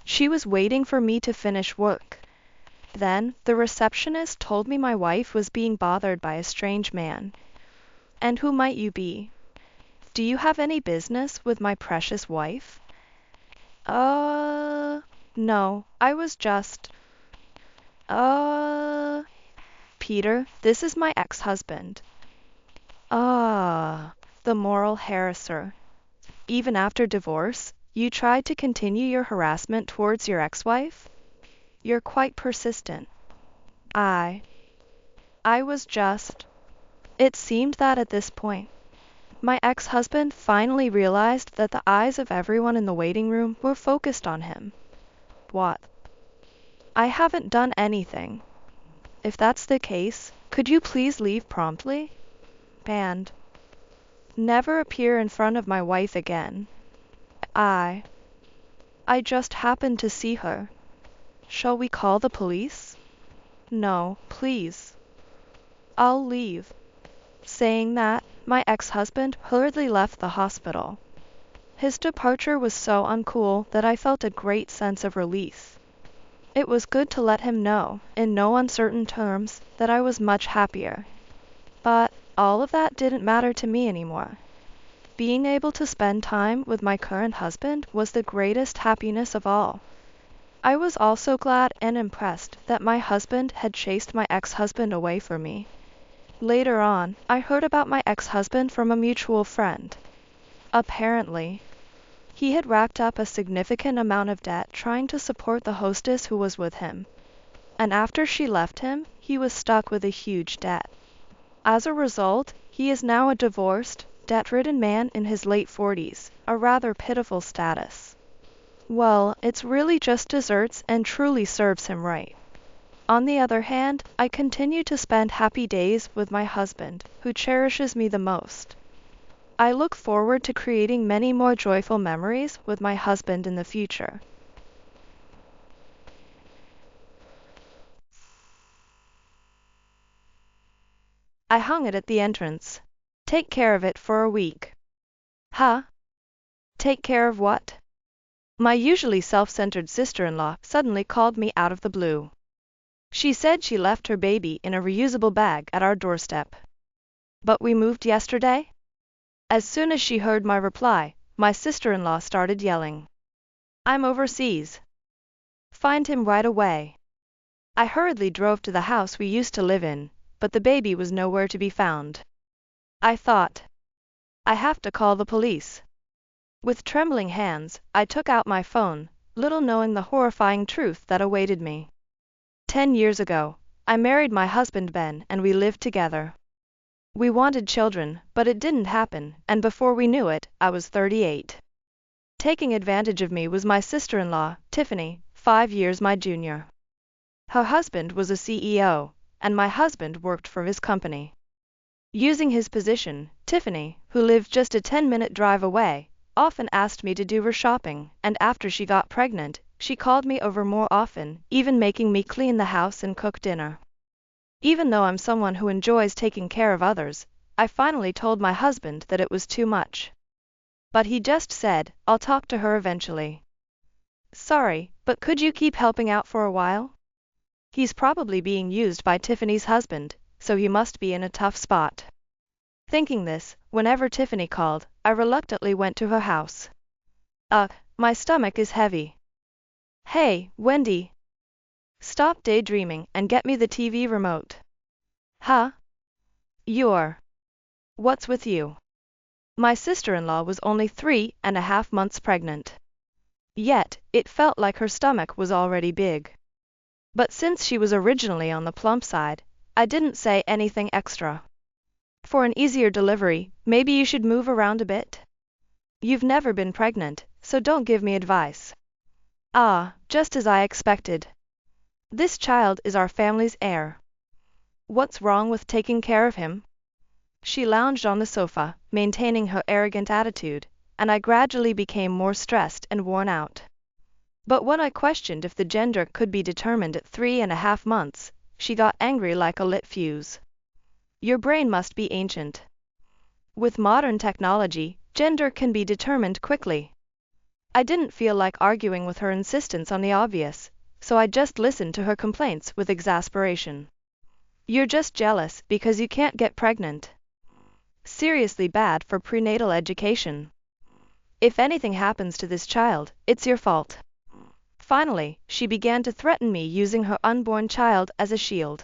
She was waiting for me to finish work. Then, the receptionist told me my wife was being bothered by a strange man. And who might you be? Do you have any business with my precious wife? No, I was just... Peter, this is my ex-husband. The moral harasser. Even after divorce, you tried to continue your harassment towards your ex-wife? You're quite persistent. I was just. It seemed that at this point, my ex-husband finally realized that the eyes of everyone in the waiting room were focused on him. What? I haven't done anything. If that's the case, could you please leave promptly? And never appear in front of my wife again. I just happened to see her. Shall we call the police? No, please. I'll leave. Saying that, my ex-husband hurriedly left the hospital. His departure was so uncool that I felt a great sense of relief. It was good to let him know, in no uncertain terms, that I was much happier. But all of that didn't matter to me anymore. Being able to spend time with my current husband was the greatest happiness of all. I was also glad and impressed that my husband had chased my ex-husband away from me. Later on, I heard about my ex-husband from a mutual friend. Apparently, he had racked up a significant amount of debt trying to support the hostess who was with him. And after she left him, he was stuck with a huge debt. As a result, he is now a divorced, debt-ridden man in his late 40s, a rather pitiful status. Well, it's really just desserts and truly serves him right. On the other hand, I continue to spend happy days with my husband, who cherishes me the most. I look forward to creating many more joyful memories with my husband in the future. I hung it at the entrance. Take care of it for a week. Huh? Take care of what? My usually self-centered sister-in-law suddenly called me out of the blue. She said she left her baby in a reusable bag at our doorstep. But we moved yesterday? As soon as she heard my reply, my sister-in-law started yelling. I'm overseas. Find him right away. I hurriedly drove to the house we used to live in, but the baby was nowhere to be found. I thought, I have to call the police. With trembling hands, I took out my phone, little knowing the horrifying truth that awaited me. 10 years ago, I married my husband Ben and we lived together. We wanted children, but it didn't happen, and before we knew it, I was 38. Taking advantage of me was my sister-in-law, Tiffany, 5 years my junior. Her husband was a CEO, and my husband worked for his company. Using his position, Tiffany, who lived just a 10-minute drive away, often asked me to do her shopping, and after she got pregnant, she called me over more often, even making me clean the house and cook dinner. Even though I'm someone who enjoys taking care of others, I finally told my husband that it was too much. But he just said, I'll talk to her eventually. Sorry, but could you keep helping out for a while? He's probably being used by Tiffany's husband, so he must be in a tough spot. Thinking this, whenever Tiffany called, I reluctantly went to her house. My stomach is heavy. Hey, Wendy. Stop daydreaming and get me the TV remote. Huh? What's with you? My sister-in-law was only 3.5 months pregnant. Yet, it felt like her stomach was already big. But since she was originally on the plump side, I didn't say anything extra. For an easier delivery, maybe you should move around a bit? You've never been pregnant, so don't give me advice. Just as I expected. This child is our family's heir. What's wrong with taking care of him? She lounged on the sofa, maintaining her arrogant attitude, and I gradually became more stressed and worn out. But when I questioned if the gender could be determined at 3.5 months, she got angry like a lit fuse. Your brain must be ancient. With modern technology, gender can be determined quickly. I didn't feel like arguing with her insistence on the obvious, so I just listened to her complaints with exasperation. You're just jealous because you can't get pregnant. Seriously bad for prenatal education. If anything happens to this child, it's your fault. Finally, she began to threaten me using her unborn child as a shield.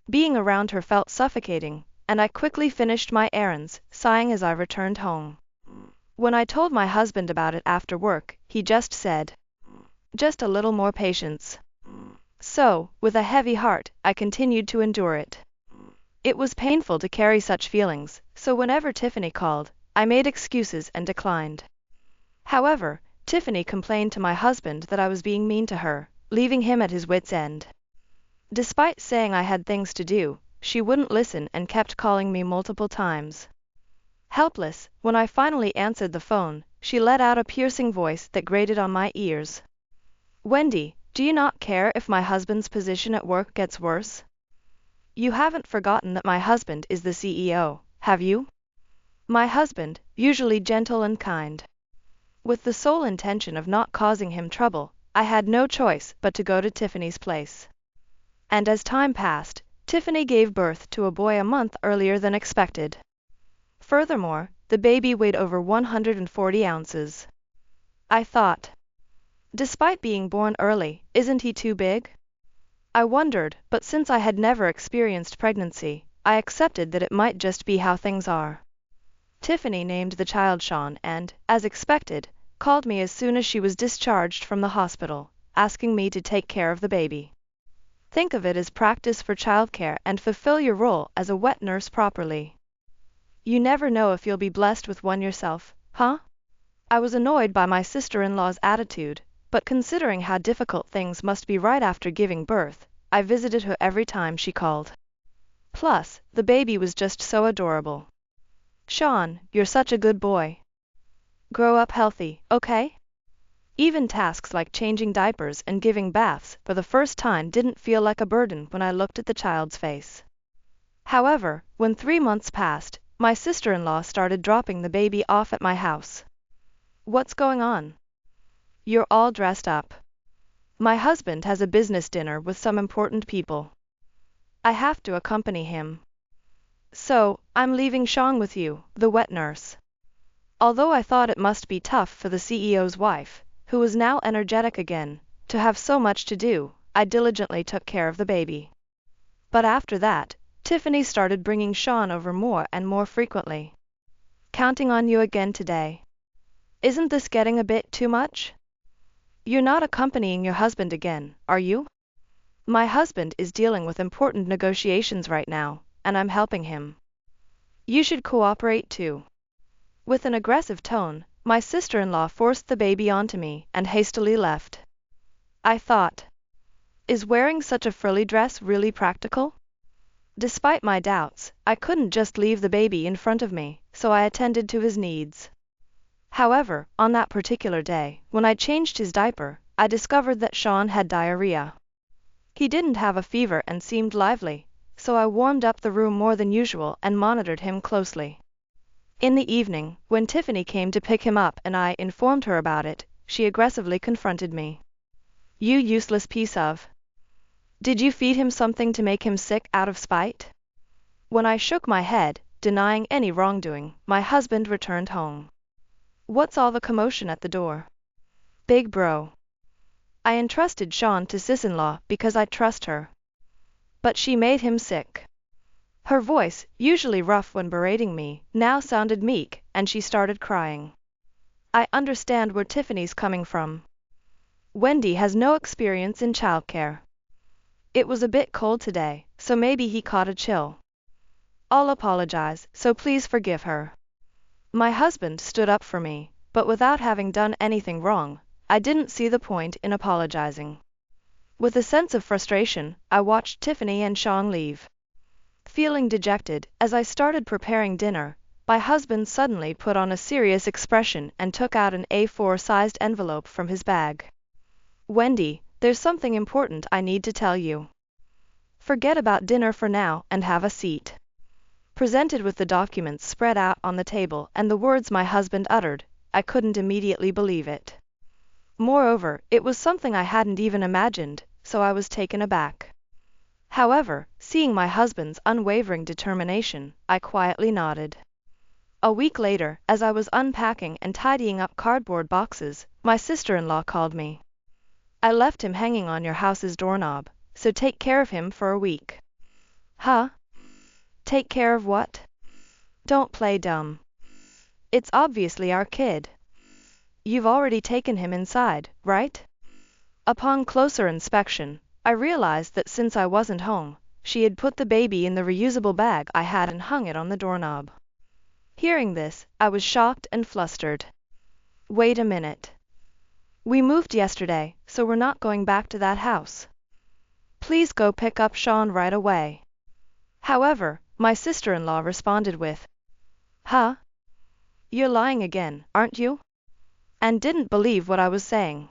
Being around her felt suffocating, and I quickly finished my errands, sighing as I returned home. When I told my husband about it after work, he just said, "Just a little more patience." So, with a heavy heart, I continued to endure it. It was painful to carry such feelings, so whenever Tiffany called, I made excuses and declined. However, Tiffany complained to my husband that I was being mean to her, leaving him at his wit's end. Despite saying I had things to do, she wouldn't listen and kept calling me multiple times. Helpless, when I finally answered the phone, she let out a piercing voice that grated on my ears. "Wendy, do you not care if my husband's position at work gets worse? You haven't forgotten that my husband is the CEO, have you?" My husband, usually gentle and kind. With the sole intention of not causing him trouble, I had no choice but to go to Tiffany's place. And as time passed, Tiffany gave birth to a boy a month earlier than expected. Furthermore, the baby weighed over 140 ounces. I thought, despite being born early, isn't he too big? I wondered, but since I had never experienced pregnancy, I accepted that it might just be how things are. Tiffany named the child Sean and, as expected, called me as soon as she was discharged from the hospital, asking me to take care of the baby. Think of it as practice for childcare and fulfill your role as a wet nurse properly. You never know if you'll be blessed with one yourself, huh? I was annoyed by my sister-in-law's attitude, but considering how difficult things must be right after giving birth, I visited her every time she called. Plus, the baby was just so adorable. "Sean, you're such a good boy. Grow up healthy, okay?" Even tasks like changing diapers and giving baths for the first time didn't feel like a burden when I looked at the child's face. However, when 3 months passed, my sister-in-law started dropping the baby off at my house. "What's going on? You're all dressed up." "My husband has a business dinner with some important people. I have to accompany him. So, I'm leaving Sean with you," the wet nurse. Although I thought it must be tough for the CEO's wife, who was now energetic again, to have so much to do, I diligently took care of the baby. But after that, Tiffany started bringing Sean over more and more frequently. "Counting on you again today. Isn't this getting a bit too much? You're not accompanying your husband again, are you?" "My husband is dealing with important negotiations right now, and I'm helping him. You should cooperate too." With an aggressive tone, my sister-in-law forced the baby onto me and hastily left. I thought, is wearing such a frilly dress really practical? Despite my doubts, I couldn't just leave the baby in front of me, so I attended to his needs. However, on that particular day, when I changed his diaper, I discovered that Sean had diarrhea. He didn't have a fever and seemed lively, so I warmed up the room more than usual and monitored him closely. In the evening, when Tiffany came to pick him up and I informed her about it, she aggressively confronted me. "You useless piece of... Did you feed him something to make him sick out of spite?" When I shook my head, denying any wrongdoing, my husband returned home. "What's all the commotion at the door?" "Big bro. I entrusted Sean to sis-in-law because I trust her. But she made him sick." Her voice, usually rough when berating me, now sounded meek, and she started crying. I understand where Tiffany's coming from. Wendy has no experience in childcare. It was a bit cold today, so maybe he caught a chill. I'll apologize, so please forgive her. My husband stood up for me, but without having done anything wrong, I didn't see the point in apologizing. With a sense of frustration, I watched Tiffany and Sean leave. Feeling dejected, as I started preparing dinner, my husband suddenly put on a serious expression and took out an A4-sized envelope from his bag. "Wendy, there's something important I need to tell you. Forget about dinner for now and have a seat." Presented with the documents spread out on the table and the words my husband uttered, I couldn't immediately believe it. Moreover, it was something I hadn't even imagined, so I was taken aback. However, seeing my husband's unwavering determination, I quietly nodded. A week later, as I was unpacking and tidying up cardboard boxes, my sister-in-law called me. "I left him hanging on your house's doorknob, so take care of him for a week." "Huh? Take care of what?" "Don't play dumb. It's obviously our kid. You've already taken him inside, right?" Upon closer inspection, I realized that since I wasn't home, she had put the baby in the reusable bag I had and hung it on the doorknob. Hearing this, I was shocked and flustered. Wait a minute. We moved yesterday, so we're not going back to that house. Please go pick up Sean right away. However, my sister-in-law responded with, "Huh? You're lying again, aren't you?" And didn't believe what I was saying.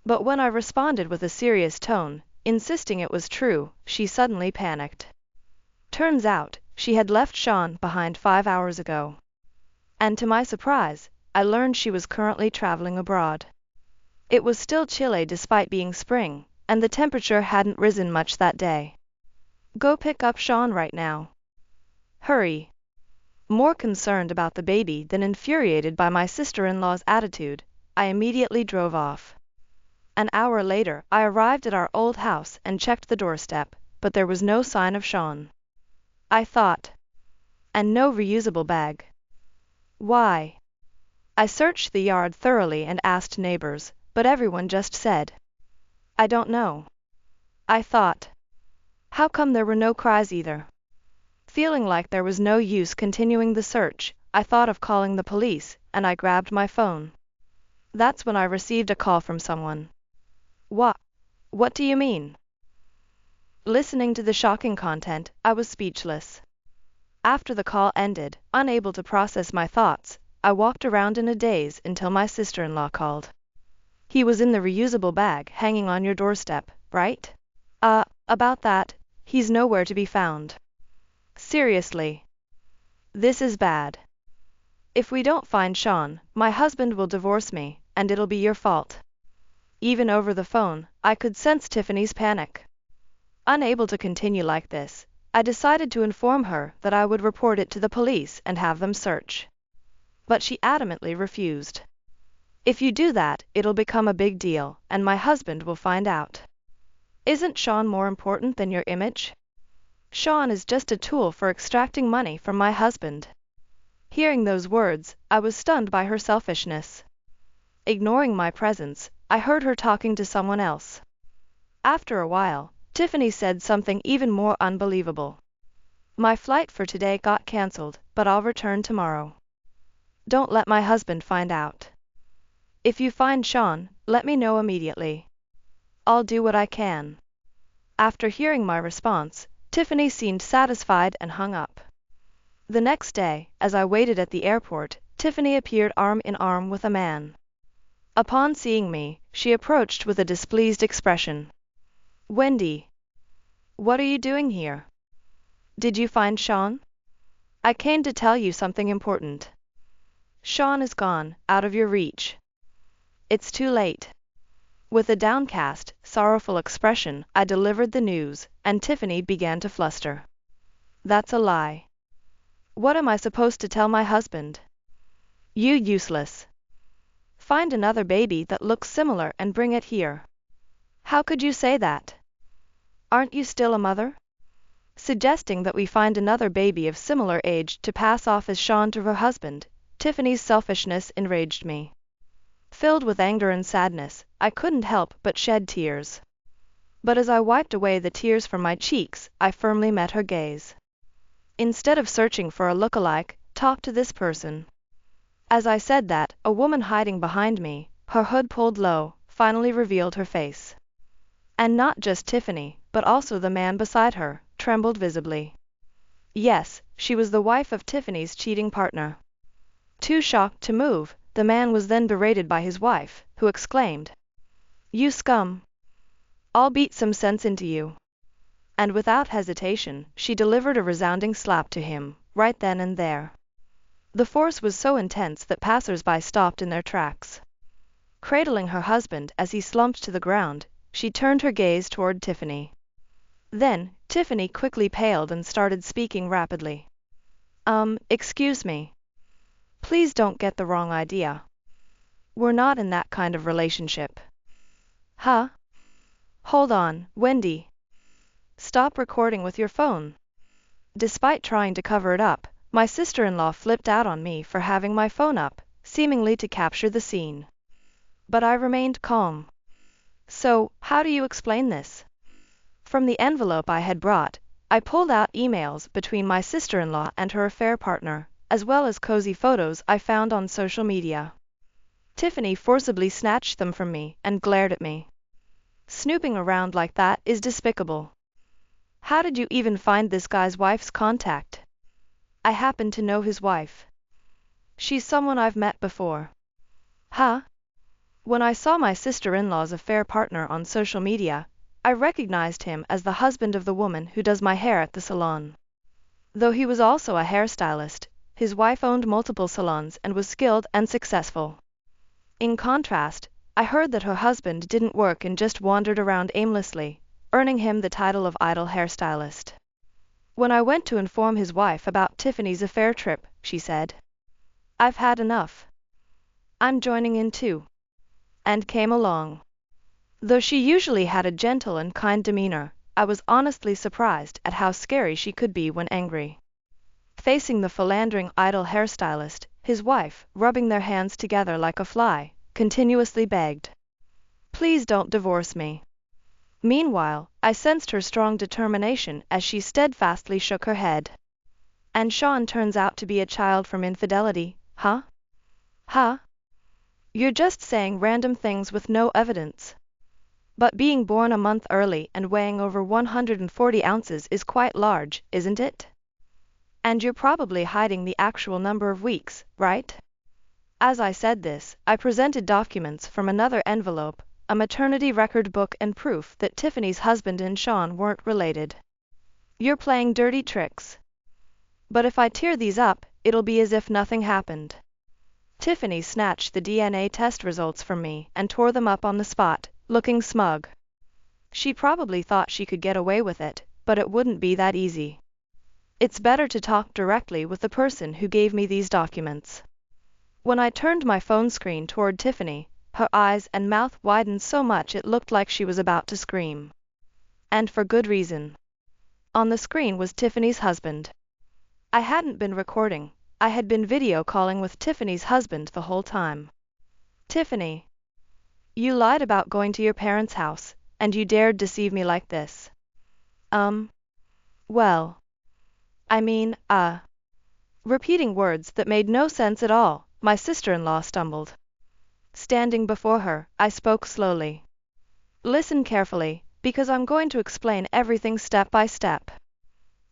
But when I responded with a serious tone, insisting it was true, she suddenly panicked. Turns out, she had left Sean behind 5 hours ago. And to my surprise, I learned she was currently traveling abroad. It was still chilly despite being spring, and the temperature hadn't risen much that day. Go pick up Sean right now. Hurry. More concerned about the baby than infuriated by my sister-in-law's attitude, I immediately drove off. An hour later, I arrived at our old house and checked the doorstep, but there was no sign of Sean. I thought. And no reusable bag. Why? I searched the yard thoroughly and asked neighbors, but everyone just said, "I don't know." I thought. How come there were no cries either? Feeling like there was no use continuing the search, I thought of calling the police, and I grabbed my phone. That's when I received a call from someone. What do you mean? Listening to the shocking content, I was speechless. After the call ended, unable to process my thoughts, I walked around in a daze until my sister-in-law called. He was in the reusable bag hanging on your doorstep, right? About that, he's nowhere to be found. Seriously. This is bad. If we don't find Sean, my husband will divorce me, and it'll be your fault. Even over the phone, I could sense Tiffany's panic. Unable to continue like this, I decided to inform her that I would report it to the police and have them search. But she adamantly refused. If you do that, it'll become a big deal, and my husband will find out. Isn't Sean more important than your image? Sean is just a tool for extracting money from my husband. Hearing those words, I was stunned by her selfishness. Ignoring my presence, I heard her talking to someone else. After a while, Tiffany said something even more unbelievable. My flight for today got canceled, but I'll return tomorrow. Don't let my husband find out. If you find Sean, let me know immediately. I'll do what I can. After hearing my response, Tiffany seemed satisfied and hung up. The next day, as I waited at the airport, Tiffany appeared arm in arm with a man. Upon seeing me, she approached with a displeased expression. "Wendy, what are you doing here? Did you find Sean? I came to tell you something important. Sean is gone, out of your reach. It's too late." With a downcast, sorrowful expression, I delivered the news, and Tiffany began to fluster. "That's a lie. What am I supposed to tell my husband?" "You useless. Find another baby that looks similar and bring it here." "How could you say that? Aren't you still a mother?" Suggesting that we find another baby of similar age to pass off as Sean to her husband, Tiffany's selfishness enraged me. Filled with anger and sadness, I couldn't help but shed tears. But as I wiped away the tears from my cheeks, I firmly met her gaze. "Instead of searching for a look-alike, talk to this person." As I said that, a woman hiding behind me, her hood pulled low, finally revealed her face. And not just Tiffany, but also the man beside her, trembled visibly. Yes, she was the wife of Tiffany's cheating partner. Too shocked to move, the man was then berated by his wife, who exclaimed, "You scum! I'll beat some sense into you." And without hesitation, she delivered a resounding slap to him, right then and there. The force was so intense that passers-by stopped in their tracks. Cradling her husband as he slumped to the ground, she turned her gaze toward Tiffany. Then, Tiffany quickly paled and started speaking rapidly. Excuse me. Please don't get the wrong idea. We're not in that kind of relationship." "Huh? Hold on, Wendy. Stop recording with your phone." Despite trying to cover it up, my sister-in-law flipped out on me for having my phone up, seemingly to capture the scene. But I remained calm. "So, how do you explain this? From the envelope I had brought, I pulled out emails between my sister-in-law and her affair partner, as well as cozy photos I found on social media. Tiffany forcibly snatched them from me and glared at me. Snooping around like that is despicable. How did you even find this guy's wife's contact? I happen to know his wife. She's someone I've met before. Huh? When I saw my sister-in-law's affair partner on social media, I recognized him as the husband of the woman who does my hair at the salon. Though he was also a hairstylist, his wife owned multiple salons and was skilled and successful. In contrast, I heard that her husband didn't work and just wandered around aimlessly, earning him the title of idle hairstylist. When I went to inform his wife about Tiffany's affair trip, she said, "I've had enough. I'm joining in too." And came along. Though she usually had a gentle and kind demeanor, I was honestly surprised at how scary she could be when angry. Facing the philandering idle hairstylist, his wife, rubbing their hands together like a fly, continuously begged, "Please don't divorce me." Meanwhile, I sensed her strong determination as she steadfastly shook her head. "And Sean turns out to be a child from infidelity, huh? Huh? You're just saying random things with no evidence. But being born a month early and weighing over 140 ounces is quite large, isn't it? And you're probably hiding the actual number of weeks, right?" As I said this, I presented documents from another envelope, a maternity record book and proof that Tiffany's husband and Sean weren't related. "You're playing dirty tricks. But if I tear these up, it'll be as if nothing happened." Tiffany snatched the DNA test results from me and tore them up on the spot, looking smug. She probably thought she could get away with it, but it wouldn't be that easy. It's better to talk directly with the person who gave me these documents. When I turned my phone screen toward Tiffany, her eyes and mouth widened so much it looked like she was about to scream. And for good reason. On the screen was Tiffany's husband. I hadn't been recording, I had been video calling with Tiffany's husband the whole time. "Tiffany, you lied about going to your parents' house, and you dared deceive me like this." Well, I mean, Repeating words that made no sense at all, my sister-in-law stumbled. Standing before her, I spoke slowly. "Listen carefully, because I'm going to explain everything step by step.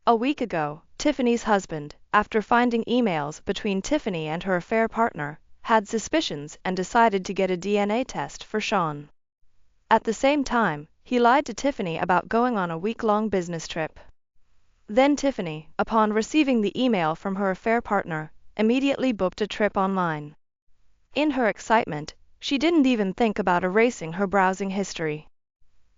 A week ago, Tiffany's husband, after finding emails between Tiffany and her affair partner, had suspicions and decided to get a DNA test for Sean. At the same time, he lied to Tiffany about going on a week-long business trip. Then Tiffany, upon receiving the email from her affair partner, immediately booked a trip online. In her excitement, she didn't even think about erasing her browsing history.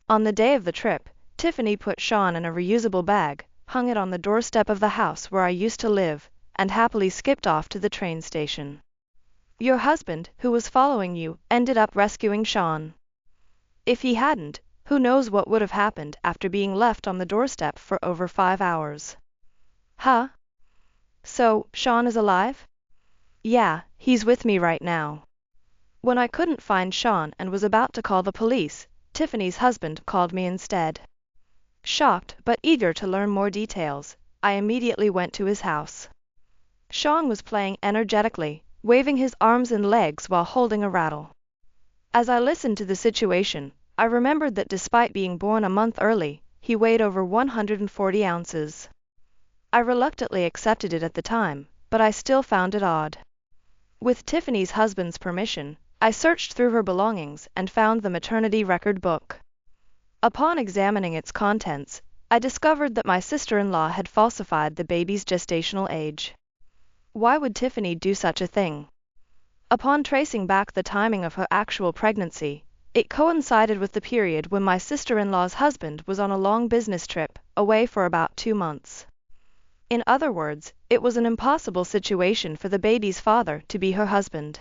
On the day of the trip, Tiffany put Sean in a reusable bag, hung it on the doorstep of the house where I used to live, and happily skipped off to the train station. Your husband, who was following you, ended up rescuing Sean. If he hadn't, who knows what would have happened after being left on the doorstep for over 5 hours. Huh? So, Sean is alive? Yeah, he's with me right now. When I couldn't find Sean and was about to call the police, Tiffany's husband called me instead. Shocked but eager to learn more details, I immediately went to his house. Sean was playing energetically, waving his arms and legs while holding a rattle. As I listened to the situation, I remembered that despite being born a month early, he weighed over 140 ounces. I reluctantly accepted it at the time, but I still found it odd. With Tiffany's husband's permission, I searched through her belongings and found the maternity record book. Upon examining its contents, I discovered that my sister-in-law had falsified the baby's gestational age. Why would Tiffany do such a thing? Upon tracing back the timing of her actual pregnancy, it coincided with the period when my sister-in-law's husband was on a long business trip, away for about 2 months. In other words, it was an impossible situation for the baby's father to be her husband.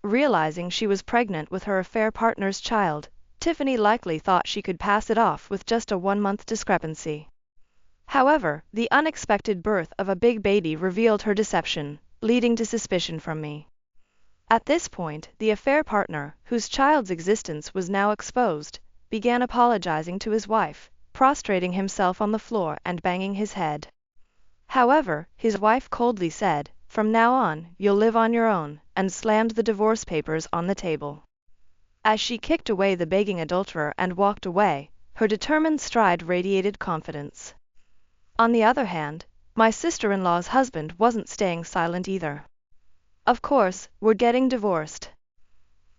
Realizing she was pregnant with her affair partner's child, Tiffany likely thought she could pass it off with just a 1-month discrepancy. However, the unexpected birth of a big baby revealed her deception, leading to suspicion from me. At this point, the affair partner, whose child's existence was now exposed, began apologizing to his wife, prostrating himself on the floor and banging his head. However, his wife coldly said, "From now on, you'll live on your own," and slammed the divorce papers on the table. As she kicked away the begging adulterer and walked away, her determined stride radiated confidence. On the other hand, my sister-in-law's husband wasn't staying silent either. "Of course, we're getting divorced.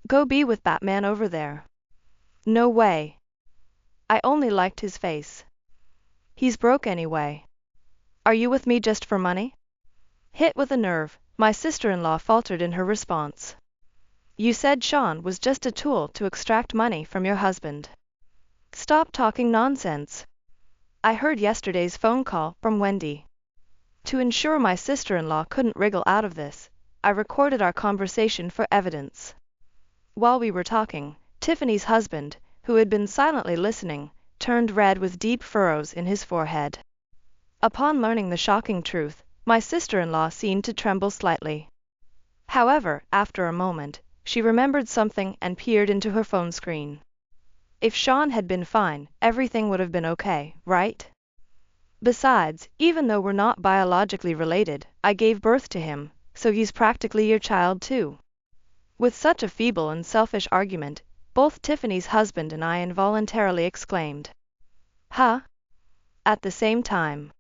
Go be with that man over there." "No way. I only liked his face. He's broke anyway. Are you with me just for money?" Hit with a nerve, my sister-in-law faltered in her response. "You said Sean was just a tool to extract money from your husband. Stop talking nonsense. I heard yesterday's phone call from Wendy." To ensure my sister-in-law couldn't wriggle out of this, I recorded our conversation for evidence. While we were talking, Tiffany's husband, who had been silently listening, turned red with deep furrows in his forehead. Upon learning the shocking truth, my sister-in-law seemed to tremble slightly. However, after a moment, she remembered something and peered into her phone screen. If Sean had been fine, everything would have been okay, right? Besides, even though we're not biologically related, I gave birth to him, so he's practically your child too. With such a feeble and selfish argument, both Tiffany's husband and I involuntarily exclaimed, "Huh?" at the same time.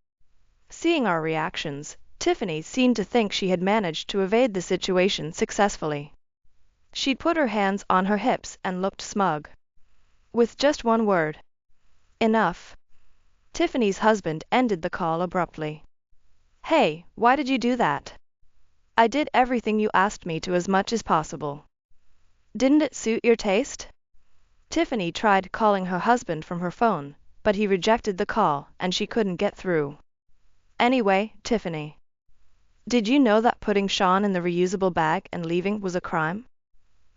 Seeing our reactions, Tiffany seemed to think she had managed to evade the situation successfully. She'd put her hands on her hips and looked smug. With just one word, "Enough," Tiffany's husband ended the call abruptly. "Hey, why did you do that? I did everything you asked me to as much as possible. Didn't it suit your taste?" Tiffany tried calling her husband from her phone, but he rejected the call and she couldn't get through. "Anyway, Tiffany, did you know that putting Sean in the reusable bag and leaving was a crime?"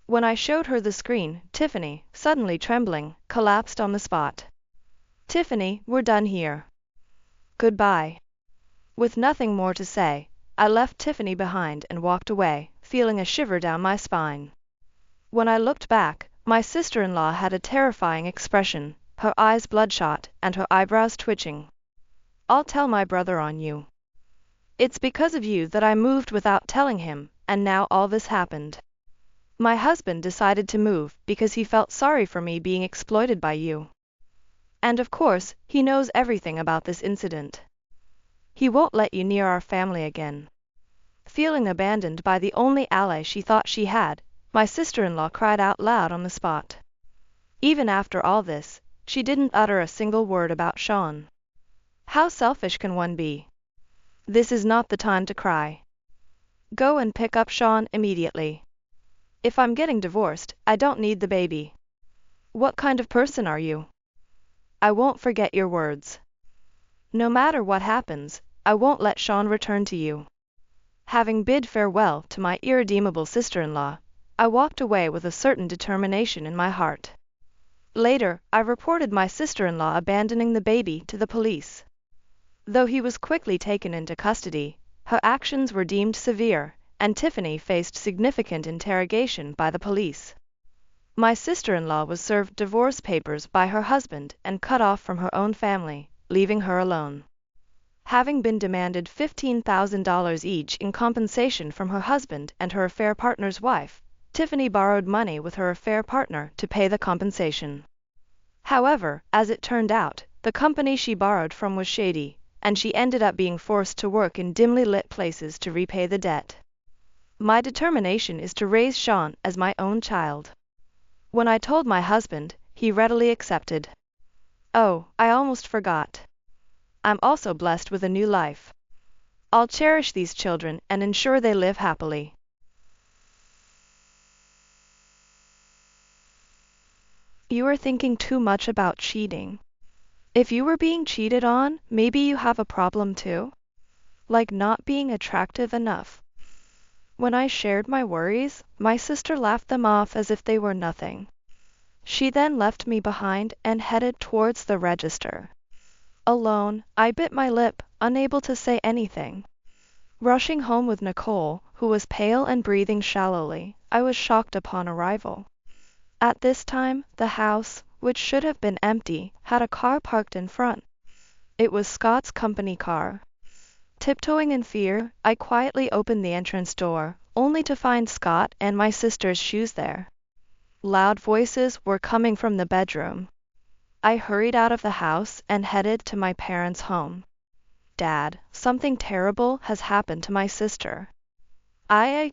When I showed her the screen, Tiffany, suddenly trembling, collapsed on the spot. "Tiffany, we're done here. Goodbye." With nothing more to say, I left Tiffany behind and walked away, feeling a shiver down my spine. When I looked back, my sister-in-law had a terrifying expression, her eyes bloodshot and her eyebrows twitching. "I'll tell my brother on you. It's because of you that I moved without telling him, and now all this happened. My husband decided to move because he felt sorry for me being exploited by you. And of course, he knows everything about this incident. He won't let you near our family again." Feeling abandoned by the only ally she thought she had, my sister-in-law cried out loud on the spot. Even after all this, she didn't utter a single word about Sean. How selfish can one be? This is not the time to cry. Go and pick up Sean immediately. If I'm getting divorced, I don't need the baby. What kind of person are you? I won't forget your words. No matter what happens, I won't let Sean return to you. Having bid farewell to my irredeemable sister-in-law, I walked away with a certain determination in my heart. Later, I reported my sister-in-law abandoning the baby to the police. Though he was quickly taken into custody, her actions were deemed severe, and Tiffany faced significant interrogation by the police. My sister-in-law was served divorce papers by her husband and cut off from her own family, leaving her alone. Having been demanded $15,000 each in compensation from her husband and her affair partner's wife, Tiffany borrowed money with her affair partner to pay the compensation. However, as it turned out, the company she borrowed from was shady, and she ended up being forced to work in dimly lit places to repay the debt. My determination is to raise Sean as my own child. When I told my husband, he readily accepted. Oh, I almost forgot. I'm also blessed with a new life. I'll cherish these children and ensure they live happily. You are thinking too much about cheating. If you were being cheated on, maybe you have a problem too? Like not being attractive enough. When I shared my worries, my sister laughed them off as if they were nothing. She then left me behind and headed towards the register. Alone, I bit my lip, unable to say anything. Rushing home with Nicole, who was pale and breathing shallowly, I was shocked upon arrival. At this time, the house which should have been empty, had a car parked in front. It was Scott's company car. Tiptoeing in fear, I quietly opened the entrance door, only to find Scott and my sister's shoes there. Loud voices were coming from the bedroom. I hurried out of the house and headed to my parents' home. Dad, something terrible has happened to my sister.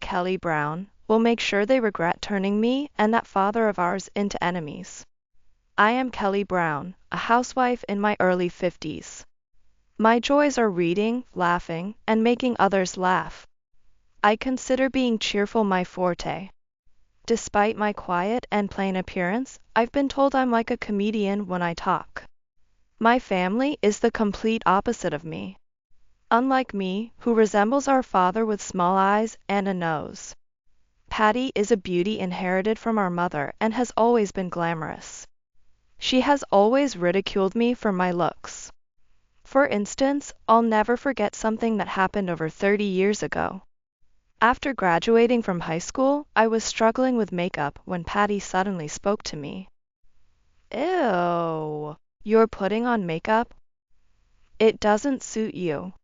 Kelly Brown, will make sure they regret turning me and that father of ours into enemies. I am Kelly Brown, a housewife in my early 50s. My joys are reading, laughing, and making others laugh. I consider being cheerful my forte. Despite my quiet and plain appearance, I've been told I'm like a comedian when I talk. My family is the complete opposite of me. Unlike me, who resembles our father with small eyes and a nose. Patty is a beauty inherited from our mother and has always been glamorous. She has always ridiculed me for my looks. For instance, I'll never forget something that happened over 30 years ago. After graduating from high school, I was struggling with makeup when Patty suddenly spoke to me. Ew, you're putting on makeup? It doesn't suit you.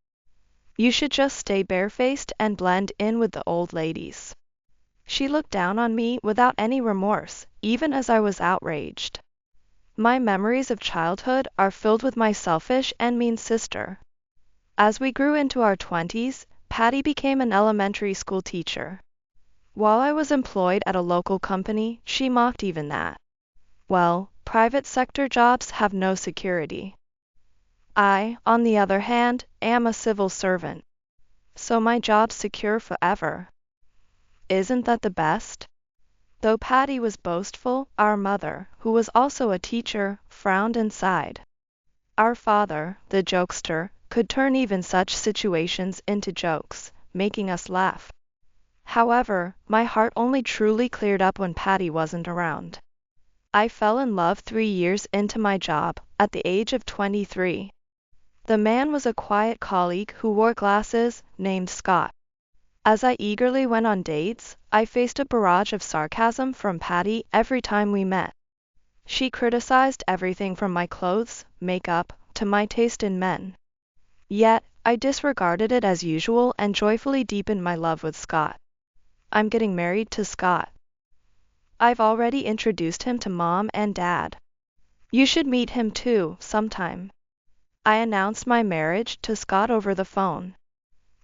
You should just stay barefaced and blend in with the old ladies. She looked down on me without any remorse, even as I was outraged. My memories of childhood are filled with my selfish and mean sister. As we grew into our 20s, Patty became an elementary school teacher. While I was employed at a local company, she mocked even that. Well, private sector jobs have no security. I, on the other hand, am a civil servant. So my job's secure forever. Isn't that the best? Though Patty was boastful, our mother, who was also a teacher, frowned and sighed. Our father, the jokester, could turn even such situations into jokes, making us laugh. However, my heart only truly cleared up when Patty wasn't around. I fell in love 3 years into my job, at the age of 23. The man was a quiet colleague who wore glasses, named Scott. As I eagerly went on dates, I faced a barrage of sarcasm from Patty every time we met. She criticized everything from my clothes, makeup, to my taste in men. Yet, I disregarded it as usual and joyfully deepened my love with Scott. I'm getting married to Scott. I've already introduced him to Mom and Dad. You should meet him too, sometime. I announced my marriage to Scott over the phone.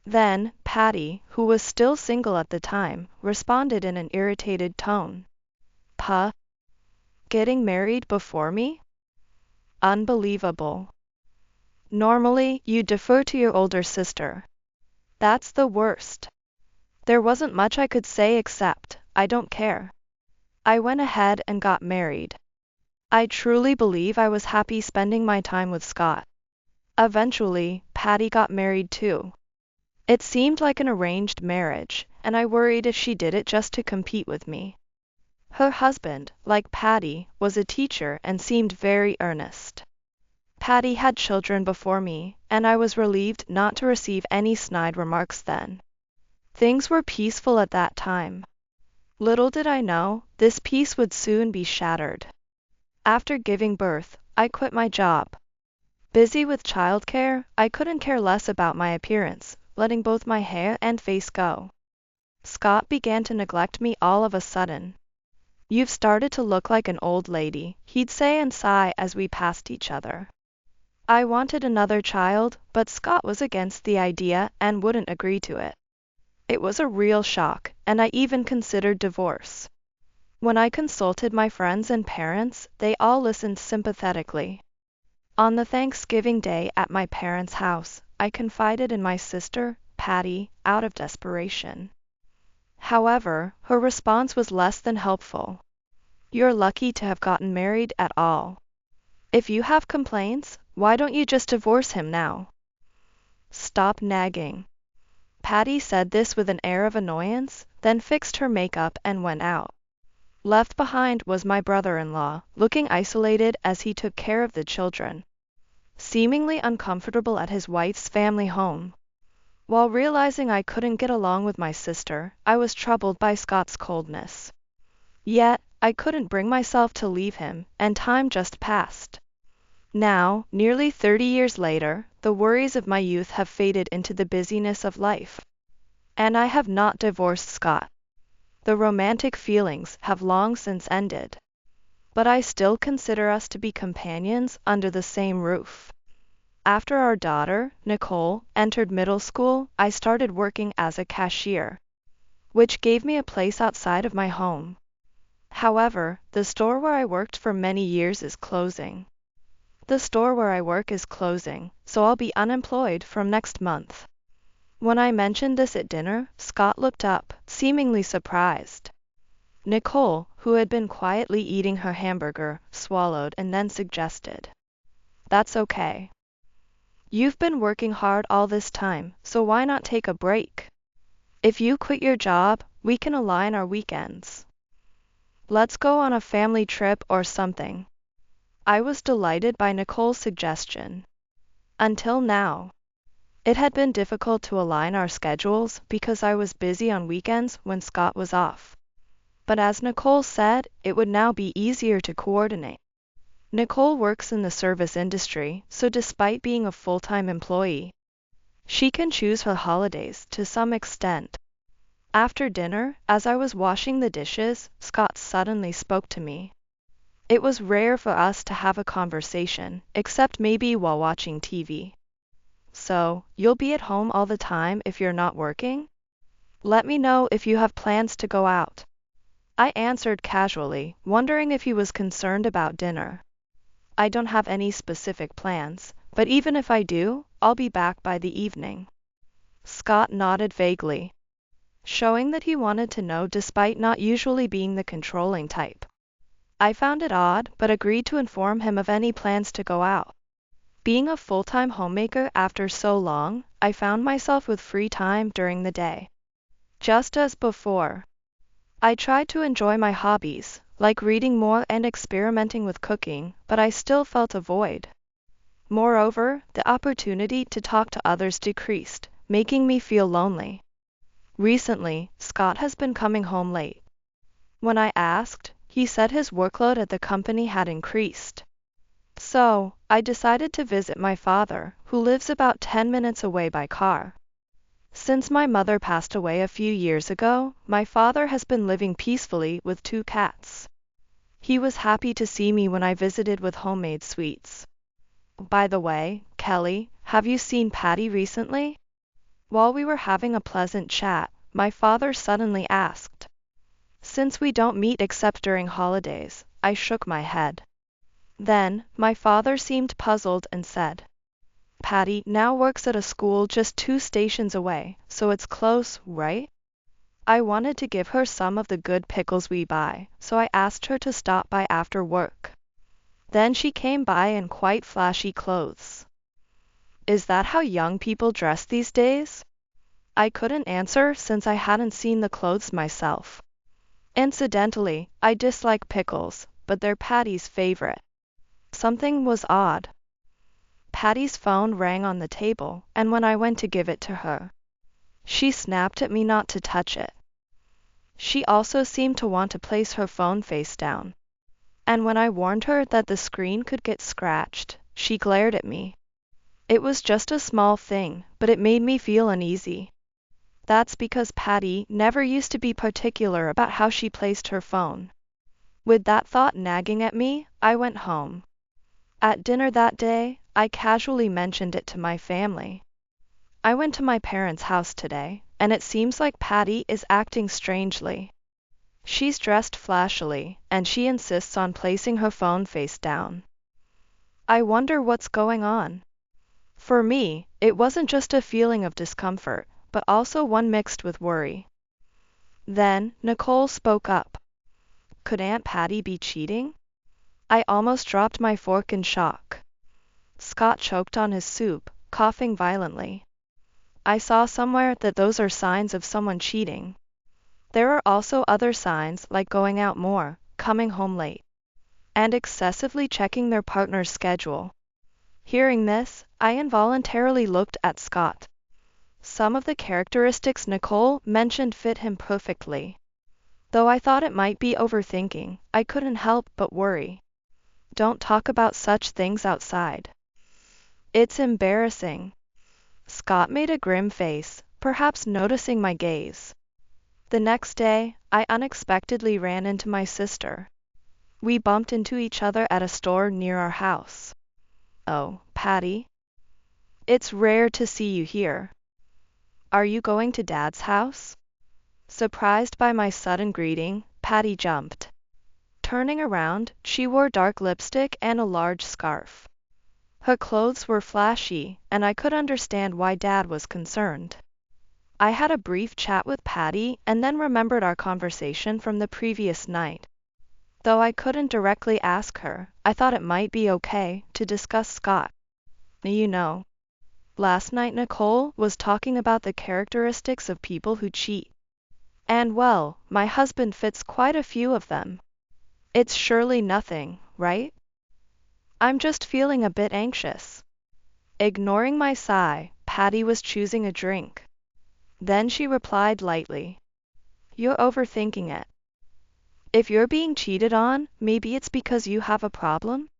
Then, Patty, who was still single at the time, responded in an irritated tone. Puh. Getting married before me? Unbelievable. Normally, you defer to your older sister. That's the worst. There wasn't much I could say except, I don't care. I went ahead and got married. I truly believe I was happy spending my time with Scott. Eventually, Patty got married too. It seemed like an arranged marriage, and I worried if she did it just to compete with me. Her husband, like Patty, was a teacher and seemed very earnest. Patty had children before me, and I was relieved not to receive any snide remarks then. Things were peaceful at that time. Little did I know, this peace would soon be shattered. After giving birth, I quit my job. Busy with childcare, I couldn't care less about my appearance, letting both my hair and face go. Scott began to neglect me all of a sudden. You've started to look like an old lady, he'd say and sigh as we passed each other. I wanted another child, but Scott was against the idea and wouldn't agree to it. It was a real shock, and I even considered divorce. When I consulted my friends and parents, they all listened sympathetically. On the Thanksgiving day at my parents' house, I confided in my sister, Patty, out of desperation. However, her response was less than helpful. You're lucky to have gotten married at all. If you have complaints, why don't you just divorce him now? Stop nagging. Patty said this with an air of annoyance, then fixed her makeup and went out. Left behind was my brother-in-law, looking isolated as he took care of the children. Seemingly uncomfortable at his wife's family home. While realizing I couldn't get along with my sister, I was troubled by Scott's coldness. Yet, I couldn't bring myself to leave him, and time just passed. Now, nearly 30 years later, the worries of my youth have faded into the busyness of life. And I have not divorced Scott. The romantic feelings have long since ended. But I still consider us to be companions under the same roof. After our daughter, Nicole, entered middle school, I started working as a cashier, which gave me a place outside of my home. However, the store where I worked for many years is closing. The store where I work is closing, so I'll be unemployed from next month. When I mentioned this at dinner, Scott looked up, seemingly surprised. Nicole, who had been quietly eating her hamburger, swallowed and then suggested, "That's okay. You've been working hard all this time, so why not take a break? If you quit your job, we can align our weekends. Let's go on a family trip or something." I was delighted by Nicole's suggestion. Until now, it had been difficult to align our schedules because I was busy on weekends when Scott was off. But as Nicole said, it would now be easier to coordinate. Nicole works in the service industry, so despite being a full-time employee, she can choose her holidays to some extent. After dinner, as I was washing the dishes, Scott suddenly spoke to me. It was rare for us to have a conversation, except maybe while watching TV. "So, you'll be at home all the time if you're not working? Let me know if you have plans to go out." I answered casually, wondering if he was concerned about dinner. "I don't have any specific plans, but even if I do, I'll be back by the evening." Scott nodded vaguely, showing that he wanted to know despite not usually being the controlling type. I found it odd, but agreed to inform him of any plans to go out. Being a full-time homemaker after so long, I found myself with free time during the day. Just as before, I tried to enjoy my hobbies, like reading more and experimenting with cooking, but I still felt a void. Moreover, the opportunity to talk to others decreased, making me feel lonely. Recently, Scott has been coming home late. When I asked, he said his workload at the company had increased. So, I decided to visit my father, who lives about 10 minutes away by car. Since my mother passed away a few years ago, my father has been living peacefully with 2 cats. He was happy to see me when I visited with homemade sweets. "By the way, Kelly, have you seen Patty recently?" While we were having a pleasant chat, my father suddenly asked. Since we don't meet except during holidays, I shook my head. Then, my father seemed puzzled and said, "Patty now works at a school just 2 stations away, so it's close, right?" I wanted to give her some of the good pickles we buy, so I asked her to stop by after work. Then she came by in quite flashy clothes. Is that how young people dress these days? I couldn't answer since I hadn't seen the clothes myself. Incidentally, I dislike pickles, but they're Patty's favorite. Something was odd. Patty's phone rang on the table, and when I went to give it to her, she snapped at me not to touch it. She also seemed to want to place her phone face down. And when I warned her that the screen could get scratched, she glared at me. It was just a small thing, but it made me feel uneasy. That's because Patty never used to be particular about how she placed her phone. With that thought nagging at me, I went home. At dinner that day, I casually mentioned it to my family. I went to my parents' house today, and it seems like Patty is acting strangely. She's dressed flashily, and she insists on placing her phone face down. I wonder what's going on. For me, it wasn't just a feeling of discomfort, but also one mixed with worry. Then, Nicole spoke up. Could Aunt Patty be cheating? I almost dropped my fork in shock. Scott choked on his soup, coughing violently. I saw somewhere that those are signs of someone cheating. There are also other signs like going out more, coming home late, and excessively checking their partner's schedule. Hearing this, I involuntarily looked at Scott. Some of the characteristics Nicole mentioned fit him perfectly. Though I thought it might be overthinking, I couldn't help but worry. Don't talk about such things outside. It's embarrassing. Scott made a grim face, perhaps noticing my gaze. The next day, I unexpectedly ran into my sister. We bumped into each other at a store near our house. "Oh, Patty, it's rare to see you here. Are you going to Dad's house?" Surprised by my sudden greeting, Patty jumped. Turning around, she wore dark lipstick and a large scarf. Her clothes were flashy, and I could understand why Dad was concerned. I had a brief chat with Patty and then remembered our conversation from the previous night. Though I couldn't directly ask her, I thought it might be okay to discuss Scott. You know, last night Nicole was talking about the characteristics of people who cheat. And well, my husband fits quite a few of them. It's surely nothing, right? I'm just feeling a bit anxious. Ignoring my sigh, Patty was choosing a drink. Then she replied lightly, "You're overthinking it. If you're being cheated on, maybe it's because you have a problem?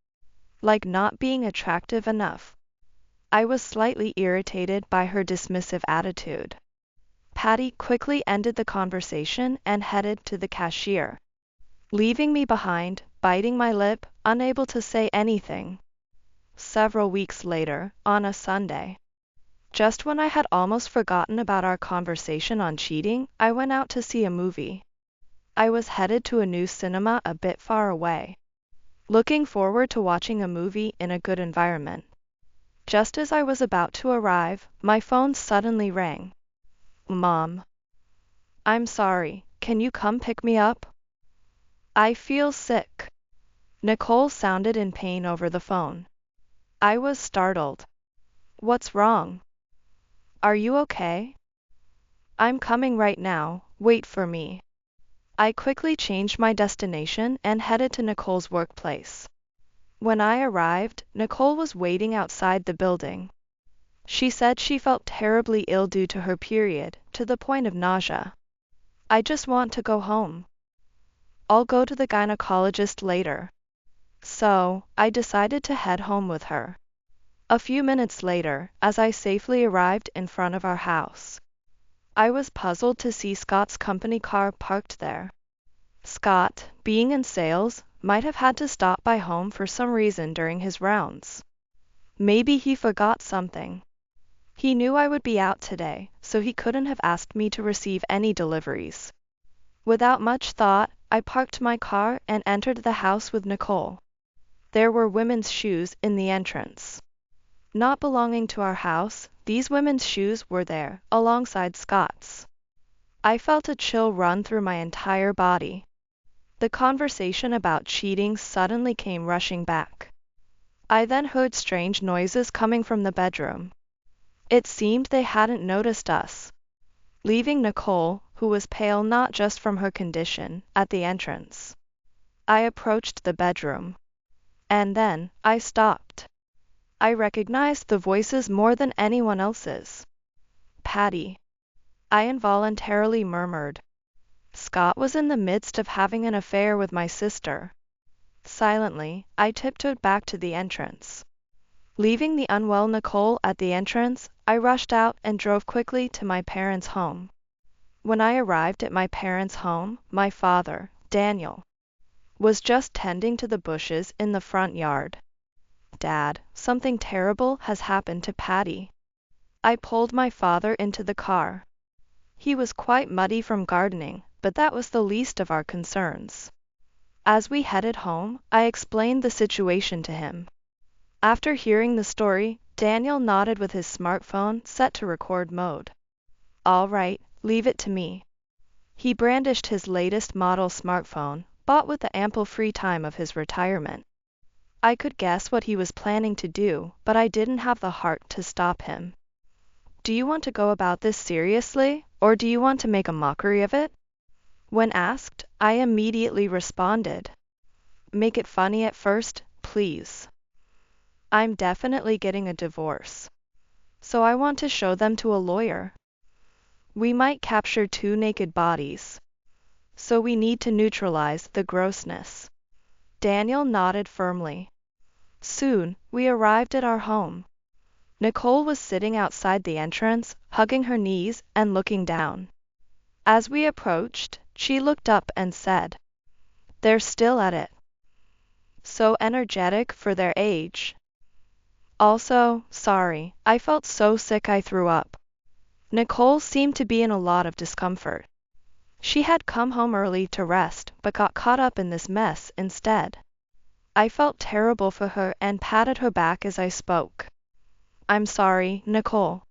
Like not being attractive enough." I was slightly irritated by her dismissive attitude. Patty quickly ended the conversation and headed to the cashier, leaving me behind, biting my lip, unable to say anything. Several weeks later, on a Sunday, just when I had almost forgotten about our conversation on cheating, I went out to see a movie. I was headed to a new cinema a bit far away, looking forward to watching a movie in a good environment. Just as I was about to arrive, my phone suddenly rang. "Mom, I'm sorry, can you come pick me up? I feel sick." Nicole sounded in pain over the phone. I was startled. "What's wrong? Are you okay?" "I'm coming right now, wait for me." I quickly changed my destination and headed to Nicole's workplace. When I arrived, Nicole was waiting outside the building. She said she felt terribly ill due to her period, to the point of nausea. "I just want to go home. I'll go to the gynecologist later." So, I decided to head home with her. A few minutes later, as I safely arrived in front of our house, I was puzzled to see Scott's company car parked there. Scott, being in sales, might have had to stop by home for some reason during his rounds. Maybe he forgot something. He knew I would be out today, so he couldn't have asked me to receive any deliveries. Without much thought, I parked my car and entered the house with Nicole. There were women's shoes in the entrance. Not belonging to our house, these women's shoes were there, alongside Scott's. I felt a chill run through my entire body. The conversation about cheating suddenly came rushing back. I then heard strange noises coming from the bedroom. It seemed they hadn't noticed us. Leaving Nicole, who was pale not just from her condition, at the entrance, I approached the bedroom. And then, I stopped. I recognized the voices more than anyone else's. "Patty," I involuntarily murmured. Scott was in the midst of having an affair with my sister. Silently, I tiptoed back to the entrance. Leaving the unwell Nicole at the entrance, I rushed out and drove quickly to my parents' home. When I arrived at my parents' home, my father, Daniel, was just tending to the bushes in the front yard. "Dad, something terrible has happened to Patty." I pulled my father into the car. He was quite muddy from gardening, but that was the least of our concerns. As we headed home, I explained the situation to him. After hearing the story, Daniel nodded with his smartphone set to record mode. "All right, leave it to me." He brandished his latest model smartphone, bought with the ample free time of his retirement. I could guess what he was planning to do, but I didn't have the heart to stop him. "Do you want to go about this seriously, or do you want to make a mockery of it?" When asked, I immediately responded, "Make it funny at first, please. I'm definitely getting a divorce, so I want to show them to a lawyer. We might capture 2 naked bodies. so we need to neutralize the grossness. Daniel nodded firmly. Soon, we arrived at our home. Nicole was sitting outside the entrance, hugging her knees and looking down. As we approached, she looked up and said, "They're still at it. So energetic for their age. Also, sorry, I felt so sick I threw up." Nicole seemed to be in a lot of discomfort. She had come home early to rest, but got caught up in this mess instead. I felt terrible for her and patted her back as I spoke. "I'm sorry, Nicole.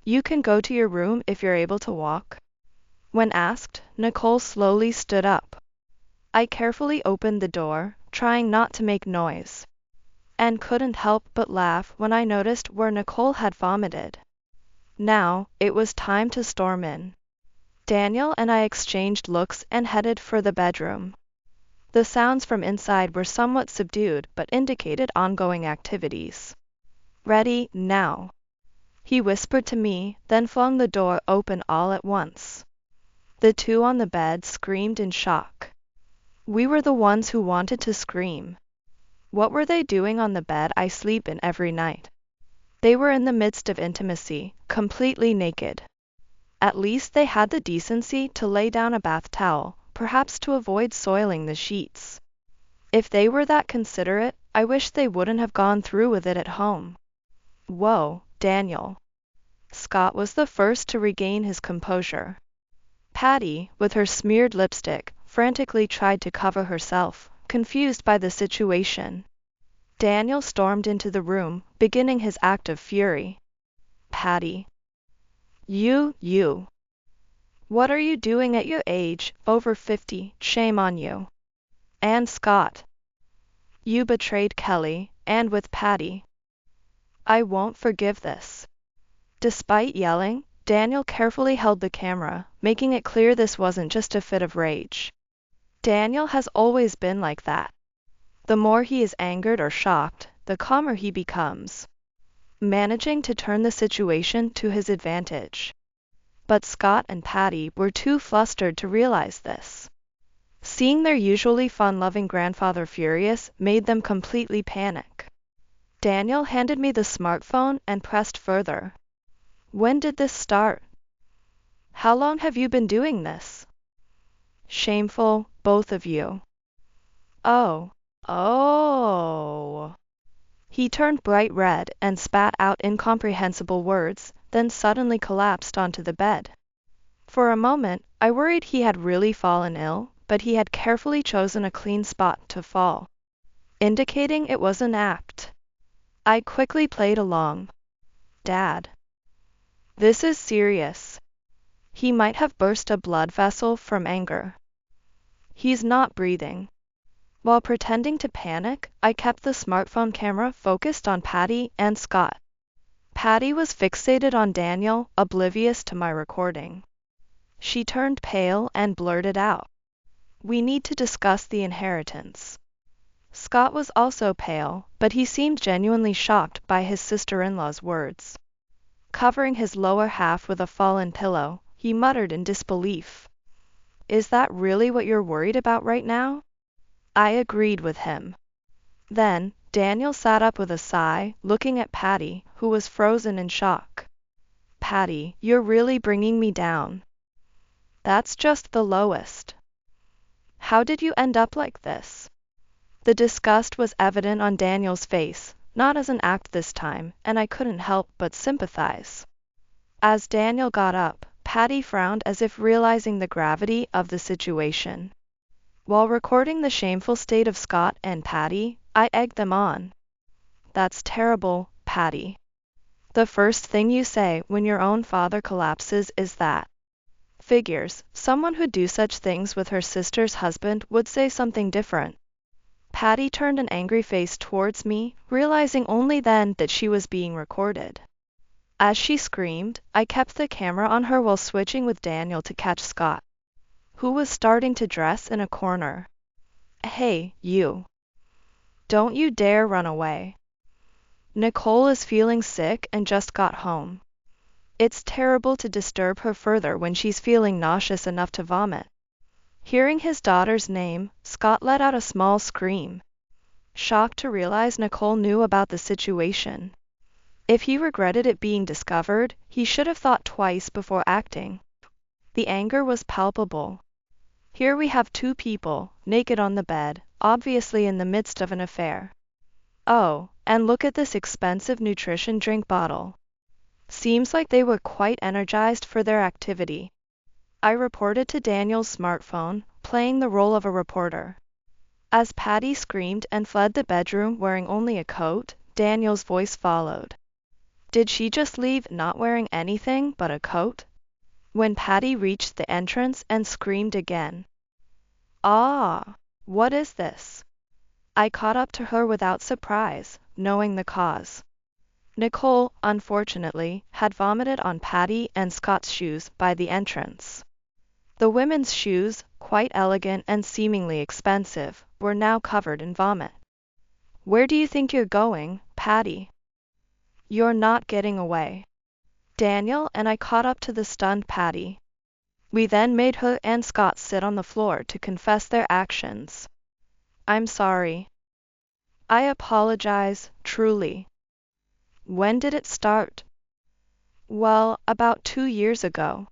You can go to your room if you're able to walk." When asked, Nicole slowly stood up. I carefully opened the door, trying not to make noise, and couldn't help but laugh when I noticed where Nicole had vomited. Now, it was time to storm in. Daniel and I exchanged looks and headed for the bedroom. The sounds from inside were somewhat subdued but indicated ongoing activities. "Ready, now," he whispered to me, then flung the door open all at once. The two on the bed screamed in shock. We were the ones who wanted to scream. What were they doing on the bed I sleep in every night? They were in the midst of intimacy, completely naked. At least they had the decency to lay down a bath towel, perhaps to avoid soiling the sheets. If they were that considerate, I wish they wouldn't have gone through with it at home. "Whoa, Daniel." Scott was the first to regain his composure. Patty, with her smeared lipstick, frantically tried to cover herself, confused by the situation. Daniel stormed into the room, beginning his act of fury. "Patty. You. What are you doing at your age, over 50, shame on you. And Scott. You betrayed Kelly, and with Patty. I won't forgive this." Despite yelling, Daniel carefully held the camera, making it clear this wasn't just a fit of rage. Daniel has always been like that. The more he is angered or shocked, the calmer he becomes, managing to turn the situation to his advantage. But Scott and Patty were too flustered to realize this. Seeing their usually fun-loving grandfather furious made them completely panic. Daniel handed me the smartphone and pressed further. "When did this start? How long have you been doing this? Shameful, both of you." Oh. He turned bright red and spat out incomprehensible words, then suddenly collapsed onto the bed. For a moment, I worried he had really fallen ill, but he had carefully chosen a clean spot to fall, indicating it was an act. I quickly played along. "Dad. This is serious. He might have burst a blood vessel from anger. He's not breathing." While pretending to panic, I kept the smartphone camera focused on Patty and Scott. Patty was fixated on Daniel, oblivious to my recording. She turned pale and blurted out, "We need to discuss the inheritance." Scott was also pale, but he seemed genuinely shocked by his sister-in-law's words. Covering his lower half with a fallen pillow, he muttered in disbelief, "Is that really what you're worried about right now?" I agreed with him. Then, Daniel sat up with a sigh, looking at Patty, who was frozen in shock. "Patty, you're really bringing me down. That's just the lowest. How did you end up like this?" The disgust was evident on Daniel's face, not as an act this time, and I couldn't help but sympathize. As Daniel got up, Patty frowned as if realizing the gravity of the situation. While recording the shameful state of Scott and Patty, I egged them on. "That's terrible, Patty. The first thing you say when your own father collapses is that. Figures, someone who'd do such things with her sister's husband would say something different." Patty turned an angry face towards me, realizing only then that she was being recorded. As she screamed, I kept the camera on her while switching with Daniel to catch Scott, who was starting to dress in a corner. "Hey, you. Don't you dare run away. Nicole is feeling sick and just got home. It's terrible to disturb her further when she's feeling nauseous enough to vomit. Hearing his daughter's name, Scott let out a small scream, shocked to realize Nicole knew about the situation. If he regretted it being discovered, he should have thought twice before acting. The anger was palpable. Here we have two people, naked on the bed, obviously in the midst of an affair. Oh, and look at this expensive nutrition drink bottle. Seems like they were quite energized for their activity. I reported to Daniel's smartphone, playing the role of a reporter. As Patty screamed and fled the bedroom wearing only a coat, Daniel's voice followed. Did she just leave not wearing anything but a coat? When Patty reached the entrance and screamed again. Ah, what is this? I caught up to her without surprise, knowing the cause. Nicole, unfortunately, had vomited on Patty and Scott's shoes by the entrance. The women's shoes, quite elegant and seemingly expensive, were now covered in vomit. Where do you think you're going, Patty? You're not getting away. Daniel and I caught up to the stunned Patty. We then made her and Scott sit on the floor to confess their actions. I'm sorry. I apologize, truly. When did it start? Well, about 2 years ago.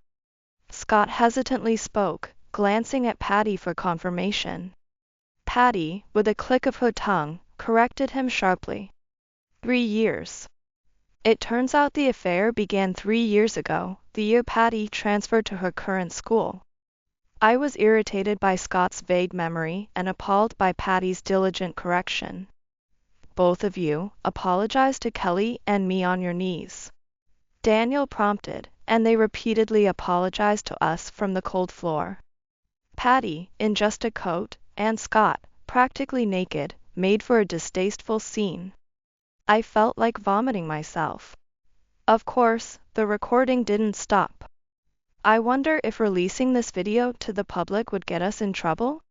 Scott hesitantly spoke, glancing at Patty for confirmation. Patty, with a click of her tongue, corrected him sharply. 3 years. It turns out the affair began 3 years ago, the year Patty transferred to her current school. I was irritated by Scott's vague memory and appalled by Patty's diligent correction. Both of you, apologize to Kelly and me on your knees. Daniel prompted, and they repeatedly apologized to us from the cold floor. Patty, in just a coat, and Scott, practically naked, made for a distasteful scene. I felt like vomiting myself. Of course, the recording didn't stop. I wonder if releasing this video to the public would get us in trouble?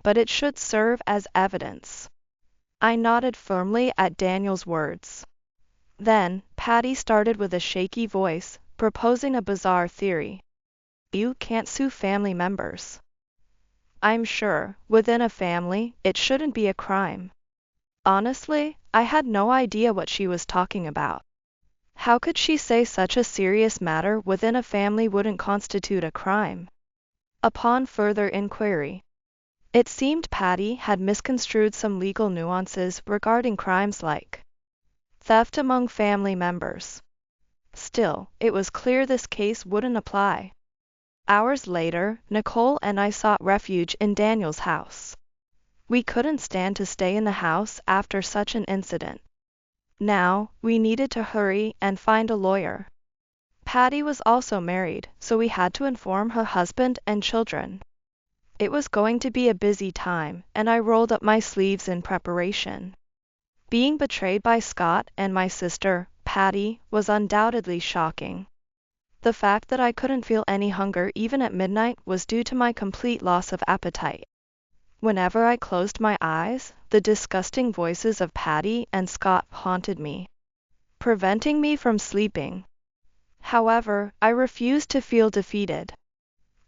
But it should serve as evidence. I nodded firmly at Daniel's words. Then, Patty started with a shaky voice, proposing a bizarre theory. You can't sue family members. I'm sure, within a family, it shouldn't be a crime. Honestly, I had no idea what she was talking about. How could she say such a serious matter within a family wouldn't constitute a crime? Upon further inquiry, it seemed Patty had misconstrued some legal nuances regarding crimes like theft among family members. Still, it was clear this case wouldn't apply. Hours later, Nicole and I sought refuge in Daniel's house. We couldn't stand to stay in the house after such an incident. Now, we needed to hurry and find a lawyer. Patty was also married, so we had to inform her husband and children. It was going to be a busy time, and I rolled up my sleeves in preparation. Being betrayed by Scott and my sister, Patty, was undoubtedly shocking. The fact that I couldn't feel any hunger even at midnight was due to my complete loss of appetite. Whenever I closed my eyes, the disgusting voices of Patty and Scott haunted me, preventing me from sleeping. However, I refused to feel defeated.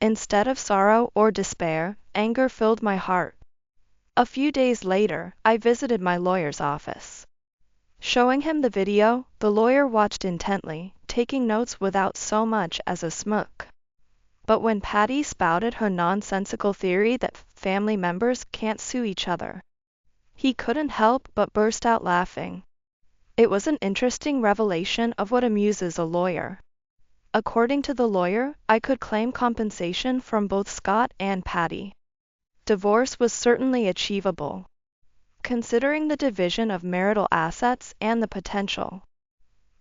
Instead of sorrow or despair, anger filled my heart. A few days later, I visited my lawyer's office. Showing him the video, the lawyer watched intently, taking notes without so much as a smirk. But when Patty spouted her nonsensical theory that family members can't sue each other, he couldn't help but burst out laughing. It was an interesting revelation of what amuses a lawyer. According to the lawyer, I could claim compensation from both Scott and Patty. Divorce was certainly achievable, considering the division of marital assets and the potential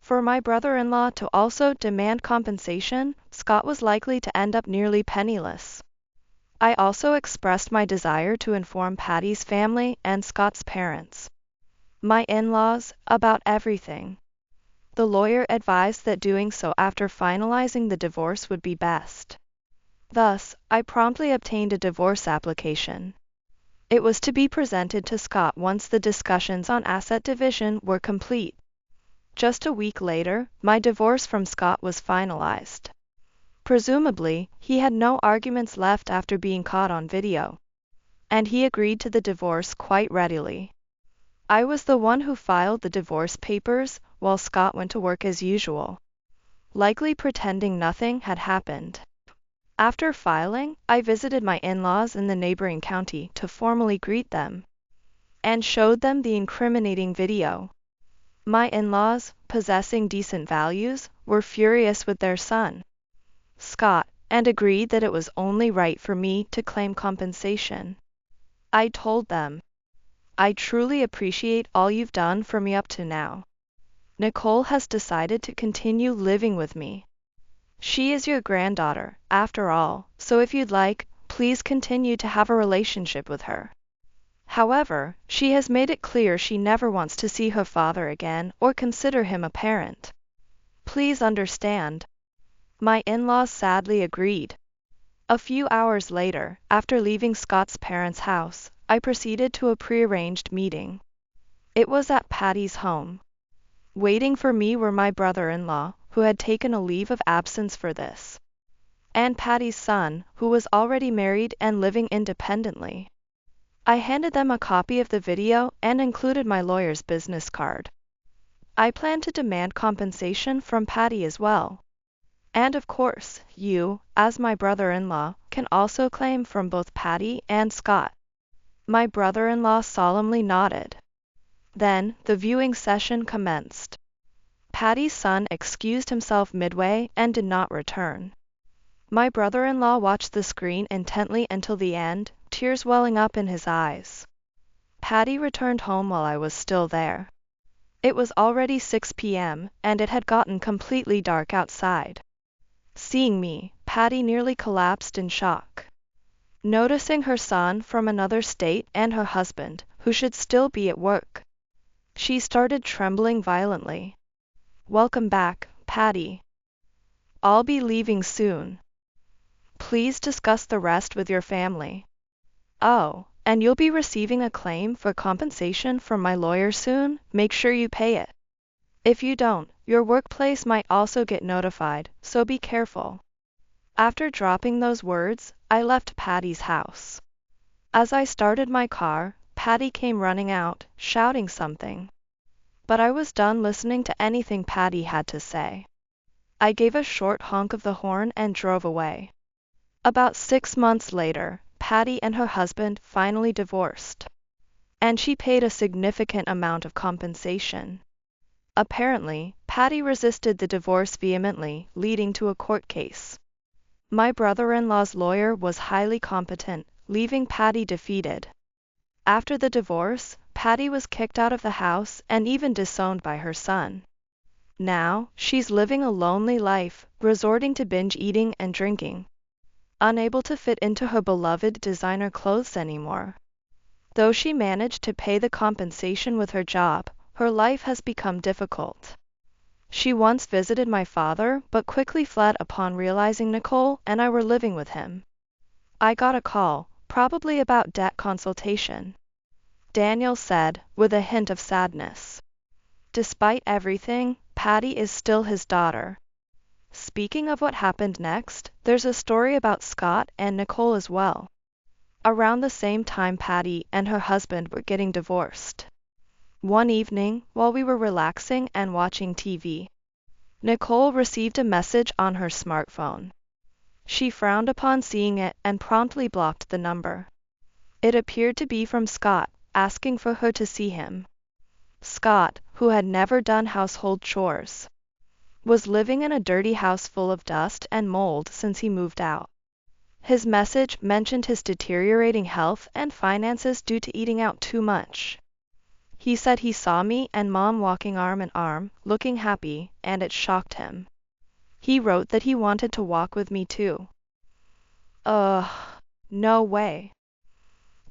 for my brother-in-law to also demand compensation. Scott was likely to end up nearly penniless. I also expressed my desire to inform Patty's family and Scott's parents, my in-laws, about everything. The lawyer advised that doing so after finalizing the divorce would be best. Thus, I promptly obtained a divorce application. It was to be presented to Scott once the discussions on asset division were complete. Just a week later, my divorce from Scott was finalized. Presumably, he had no arguments left after being caught on video, and he agreed to the divorce quite readily. I was the one who filed the divorce papers while Scott went to work as usual, likely pretending nothing had happened. After filing, I visited my in-laws in the neighboring county to formally greet them and showed them the incriminating video. My in-laws, possessing decent values, were furious with their son, Scott, and agreed that it was only right for me to claim compensation. I told them, "I truly appreciate all you've done for me up to now. Nicole has decided to continue living with me. She is your granddaughter, after all, so if you'd like, please continue to have a relationship with her. However, she has made it clear she never wants to see her father again or consider him a parent. Please understand." My in-laws sadly agreed. A few hours later, after leaving Scott's parents' house, I proceeded to a prearranged meeting. It was at Patty's home. Waiting for me were my brother-in-law, who had taken a leave of absence for this, and Patty's son, who was already married and living independently. I handed them a copy of the video and included my lawyer's business card. I plan to demand compensation from Patty as well. And of course, you, as my brother-in-law, can also claim from both Patty and Scott. My brother-in-law solemnly nodded. Then, the viewing session commenced. Patty's son excused himself midway and did not return. My brother-in-law watched the screen intently until the end, tears welling up in his eyes. Patty returned home while I was still there. It was already 6 p.m., and it had gotten completely dark outside. Seeing me, Patty nearly collapsed in shock. Noticing her son from another state and her husband, who should still be at work, she started trembling violently. "Welcome back, Patty. I'll be leaving soon. Please discuss the rest with your family. Oh, and you'll be receiving a claim for compensation from my lawyer soon. Make sure you pay it. If you don't, your workplace might also get notified, so be careful." After dropping those words, I left Patty's house. As I started my car, Patty came running out, shouting something. But I was done listening to anything Patty had to say. I gave a short honk of the horn and drove away. About 6 months later, Patty and her husband finally divorced, and she paid a significant amount of compensation. Apparently, Patty resisted the divorce vehemently, leading to a court case. My brother-in-law's lawyer was highly competent, leaving Patty defeated. After the divorce, Patty was kicked out of the house and even disowned by her son. Now, she's living a lonely life, resorting to binge eating and drinking, unable to fit into her beloved designer clothes anymore. Though she managed to pay the compensation with her job, her life has become difficult. She once visited my father, but quickly fled upon realizing Nicole and I were living with him. I got a call, probably about debt consultation, Daniel said, with a hint of sadness. Despite everything, Patty is still his daughter. Speaking of what happened next, there's a story about Scott and Nicole as well. Around the same time Patty and her husband were getting divorced. One evening, while we were relaxing and watching TV, Nicole received a message on her smartphone. She frowned upon seeing it and promptly blocked the number. It appeared to be from Scott, asking for her to see him. Scott, who had never done household chores, was living in a dirty house full of dust and mold since he moved out. His message mentioned his deteriorating health and finances due to eating out too much. He said he saw me and Mom walking arm in arm, looking happy, and it shocked him. He wrote that he wanted to walk with me too. Ugh, no way.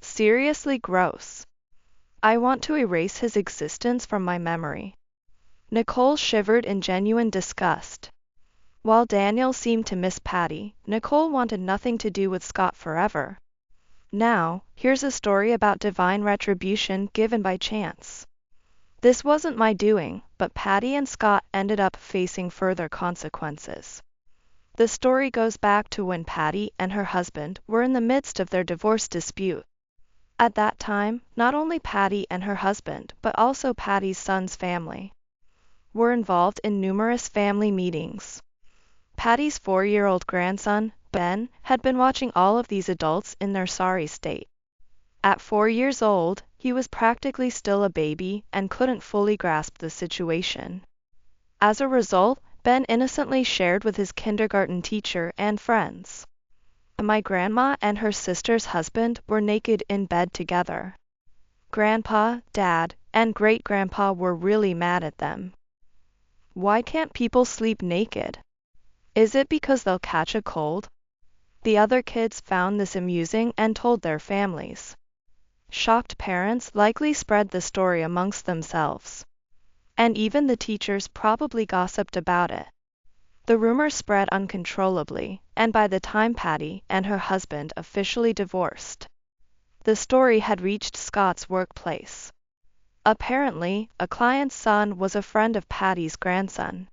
Seriously gross. I want to erase his existence from my memory. Nicole shivered in genuine disgust. While Daniel seemed to miss Patty, Nicole wanted nothing to do with Scott forever. Now, here's a story about divine retribution given by chance. This wasn't my doing, but Patty and Scott ended up facing further consequences. The story goes back to when Patty and her husband were in the midst of their divorce dispute. At that time, not only Patty and her husband, but also Patty's son's family, were involved in numerous family meetings. Patty's 4-year-old grandson, Ben, had been watching all of these adults in their sorry state. At 4 years old, he was practically still a baby and couldn't fully grasp the situation. As a result, Ben innocently shared with his kindergarten teacher and friends. My grandma and her sister's husband were naked in bed together. Grandpa, Dad, and great-grandpa were really mad at them. Why can't people sleep naked? Is it because they'll catch a cold? The other kids found this amusing and told their families. Shocked parents likely spread the story amongst themselves. And even the teachers probably gossiped about it. The rumor spread uncontrollably, and by the time Patty and her husband officially divorced, the story had reached Scott's workplace. Apparently, a client's son was a friend of Patty's grandson.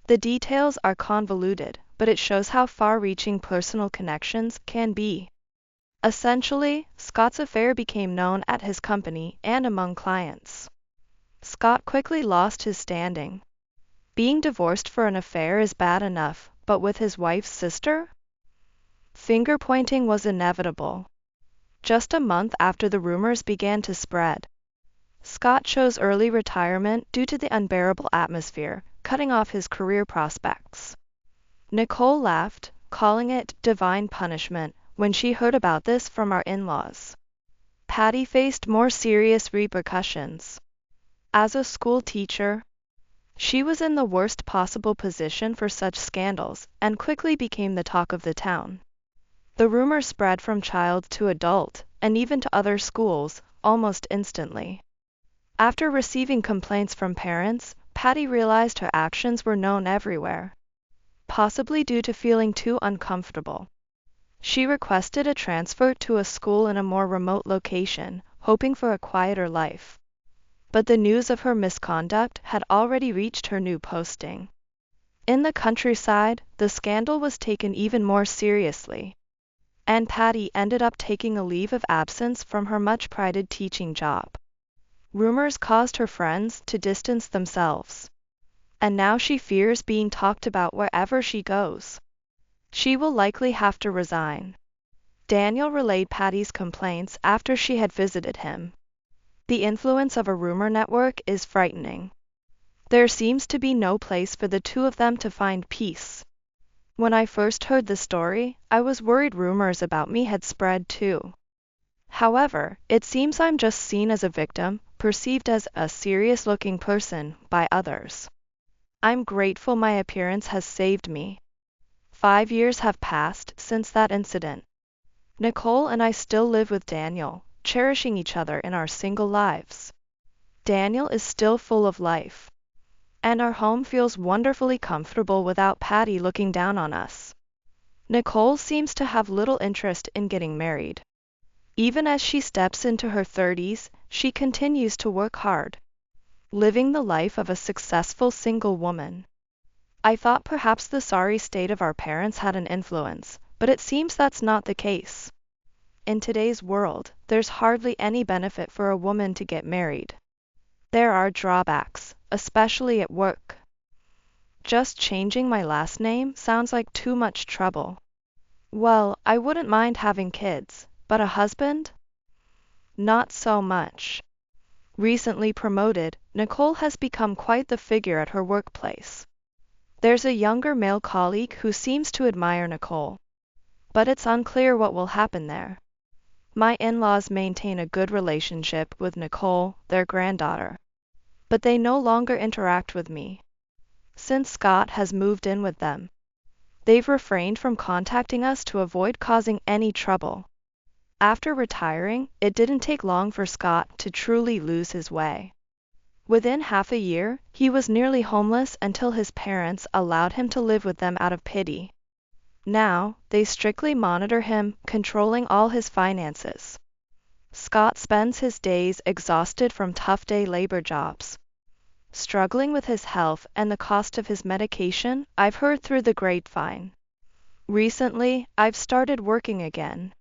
The details are convoluted, but it shows how far-reaching personal connections can be. Essentially, Scott's affair became known at his company and among clients. Scott quickly lost his standing. Being divorced for an affair is bad enough, but with his wife's sister? Finger-pointing was inevitable. Just a month after the rumors began to spread, Scott chose early retirement due to the unbearable atmosphere, cutting off his career prospects. Nicole laughed, calling it divine punishment, when she heard about this from our in-laws. Patty faced more serious repercussions. As a school teacher, she was in the worst possible position for such scandals and quickly became the talk of the town. The rumor spread from child to adult, and even to other schools, almost instantly. After receiving complaints from parents, Patty realized her actions were known everywhere. Possibly due to feeling too uncomfortable, she requested a transfer to a school in a more remote location, hoping for a quieter life. But the news of her misconduct had already reached her new posting. In the countryside, the scandal was taken even more seriously, and Patty ended up taking a leave of absence from her much-prided teaching job. Rumors caused her friends to distance themselves, and now she fears being talked about wherever she goes. She will likely have to resign. Daniel relayed Patty's complaints after she had visited him. The influence of a rumor network is frightening. There seems to be no place for the two of them to find peace. When I first heard the story, I was worried rumors about me had spread too. However, it seems I'm just seen as a victim, perceived as a serious-looking person by others. I'm grateful my appearance has saved me. 5 years have passed since that incident. Nicole and I still live with Daniel, cherishing each other in our single lives. Daniel is still full of life, and our home feels wonderfully comfortable without Patty looking down on us. Nicole seems to have little interest in getting married. Even as she steps into her 30s, she continues to work hard, living the life of a successful single woman. I thought perhaps the sorry state of our parents had an influence, but it seems that's not the case. In today's world, there's hardly any benefit for a woman to get married. There are drawbacks, especially at work. Just changing my last name sounds like too much trouble. Well, I wouldn't mind having kids, but a husband? Not so much. Recently promoted, Nicole has become quite the figure at her workplace. There's a younger male colleague who seems to admire Nicole, but it's unclear what will happen there. My in-laws maintain a good relationship with Nicole, their granddaughter, but they no longer interact with me. Since Scott has moved in with them, they've refrained from contacting us to avoid causing any trouble. After retiring, it didn't take long for Scott to truly lose his way. Within half a year, he was nearly homeless until his parents allowed him to live with them out of pity. Now, they strictly monitor him, controlling all his finances. Scott spends his days exhausted from tough day labor jobs, struggling with his health and the cost of his medication, I've heard through the grapevine. Recently, I've started working again.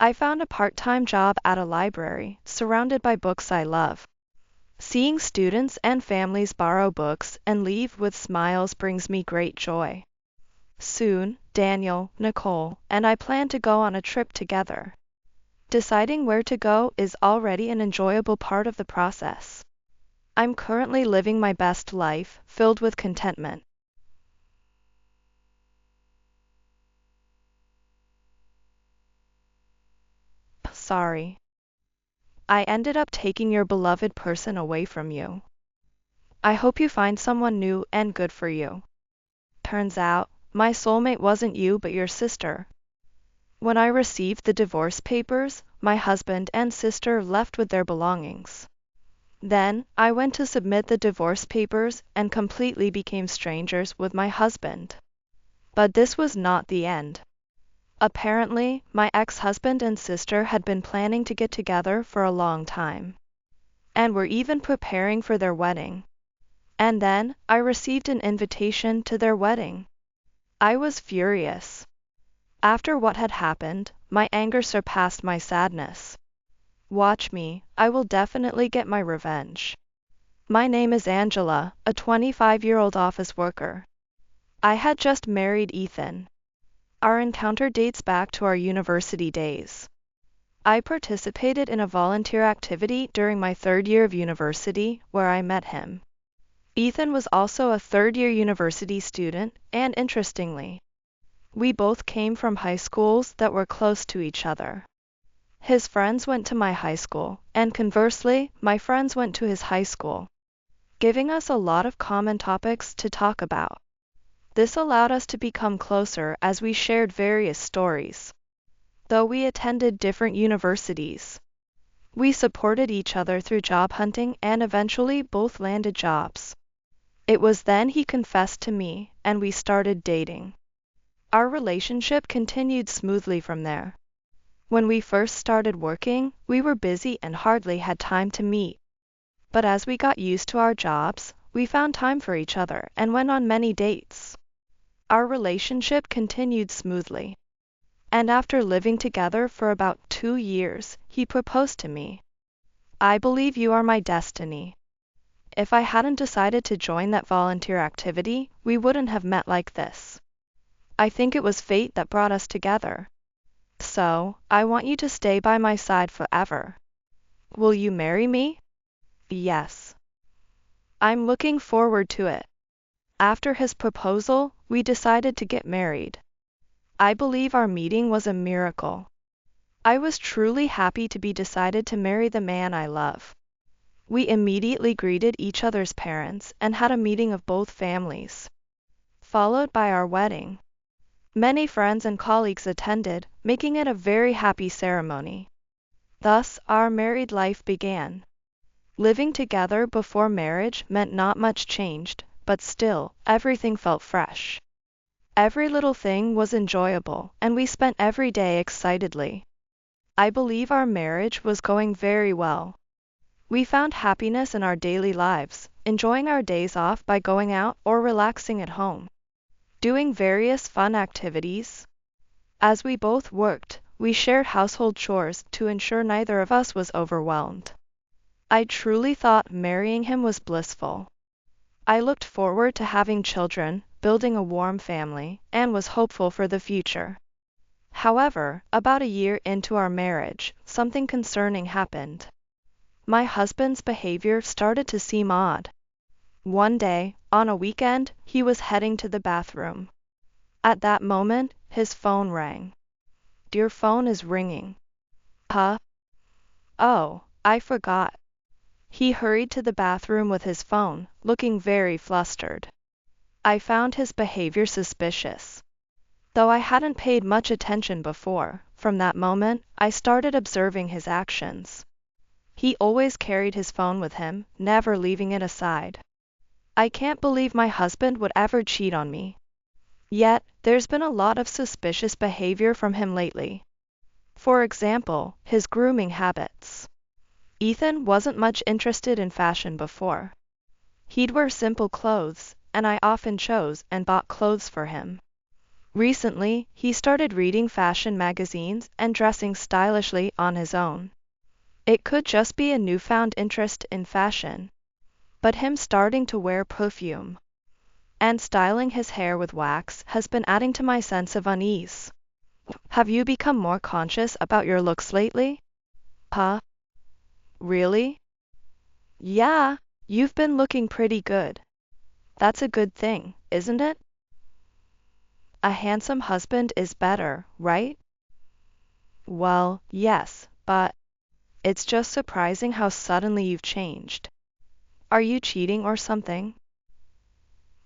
I found a part-time job at a library, surrounded by books I love. Seeing students and families borrow books and leave with smiles brings me great joy. Soon, Daniel, Nicole, and I plan to go on a trip together. Deciding where to go is already an enjoyable part of the process. I'm currently living my best life, filled with contentment. Sorry. I ended up taking your beloved person away from you. I hope you find someone new and good for you. Turns out, my soulmate wasn't you but your sister. When I received the divorce papers, my husband and sister left with their belongings. Then, I went to submit the divorce papers and completely became strangers with my husband. But this was not the end. Apparently, my ex-husband and sister had been planning to get together for a long time, and were even preparing for their wedding. And then, I received an invitation to their wedding. I was furious. After what had happened, my anger surpassed my sadness. Watch me, I will definitely get my revenge. My name is Angela, a 25-year-old office worker. I had just married Ethan. Our encounter dates back to our university days. I participated in a volunteer activity during my third year of university where I met him. Ethan was also a third-year university student, and interestingly, we both came from high schools that were close to each other. His friends went to my high school, and conversely, my friends went to his high school, giving us a lot of common topics to talk about. This allowed us to become closer as we shared various stories. Though we attended different universities, we supported each other through job hunting and eventually both landed jobs. It was then he confessed to me, and we started dating. Our relationship continued smoothly from there. When we first started working, we were busy and hardly had time to meet. But as we got used to our jobs, we found time for each other and went on many dates. Our relationship continued smoothly. And after living together for about 2 years, he proposed to me. I believe you are my destiny. If I hadn't decided to join that volunteer activity, we wouldn't have met like this. I think it was fate that brought us together. So, I want you to stay by my side forever. Will you marry me? Yes. I'm looking forward to it. After his proposal, we decided to get married. I believe our meeting was a miracle. I was truly happy to be decided to marry the man I love. We immediately greeted each other's parents and had a meeting of both families, followed by our wedding. Many friends and colleagues attended, making it a very happy ceremony. Thus, our married life began. Living together before marriage meant not much changed, but still, everything felt fresh. Every little thing was enjoyable, and we spent every day excitedly. I believe our marriage was going very well. We found happiness in our daily lives, enjoying our days off by going out or relaxing at home, doing various fun activities. As we both worked, we shared household chores to ensure neither of us was overwhelmed. I truly thought marrying him was blissful. I looked forward to having children, building a warm family, and was hopeful for the future. However, about a year into our marriage, something concerning happened. My husband's behavior started to seem odd. One day, on a weekend, he was heading to the bathroom. At that moment, his phone rang. Your phone is ringing. Huh? Oh, I forgot. He hurried to the bathroom with his phone, looking very flustered. I found his behavior suspicious. Though I hadn't paid much attention before, from that moment, I started observing his actions. He always carried his phone with him, never leaving it aside. I can't believe my husband would ever cheat on me. Yet, there's been a lot of suspicious behavior from him lately. For example, his grooming habits. Ethan wasn't much interested in fashion before. He'd wear simple clothes, and I often chose and bought clothes for him. Recently, he started reading fashion magazines and dressing stylishly on his own. It could just be a newfound interest in fashion, but him starting to wear perfume and styling his hair with wax has been adding to my sense of unease. Have you become more conscious about your looks lately? Huh? Really? Yeah, you've been looking pretty good. That's a good thing, isn't it? A handsome husband is better, right? Well, yes, but it's just surprising how suddenly you've changed. Are you cheating or something?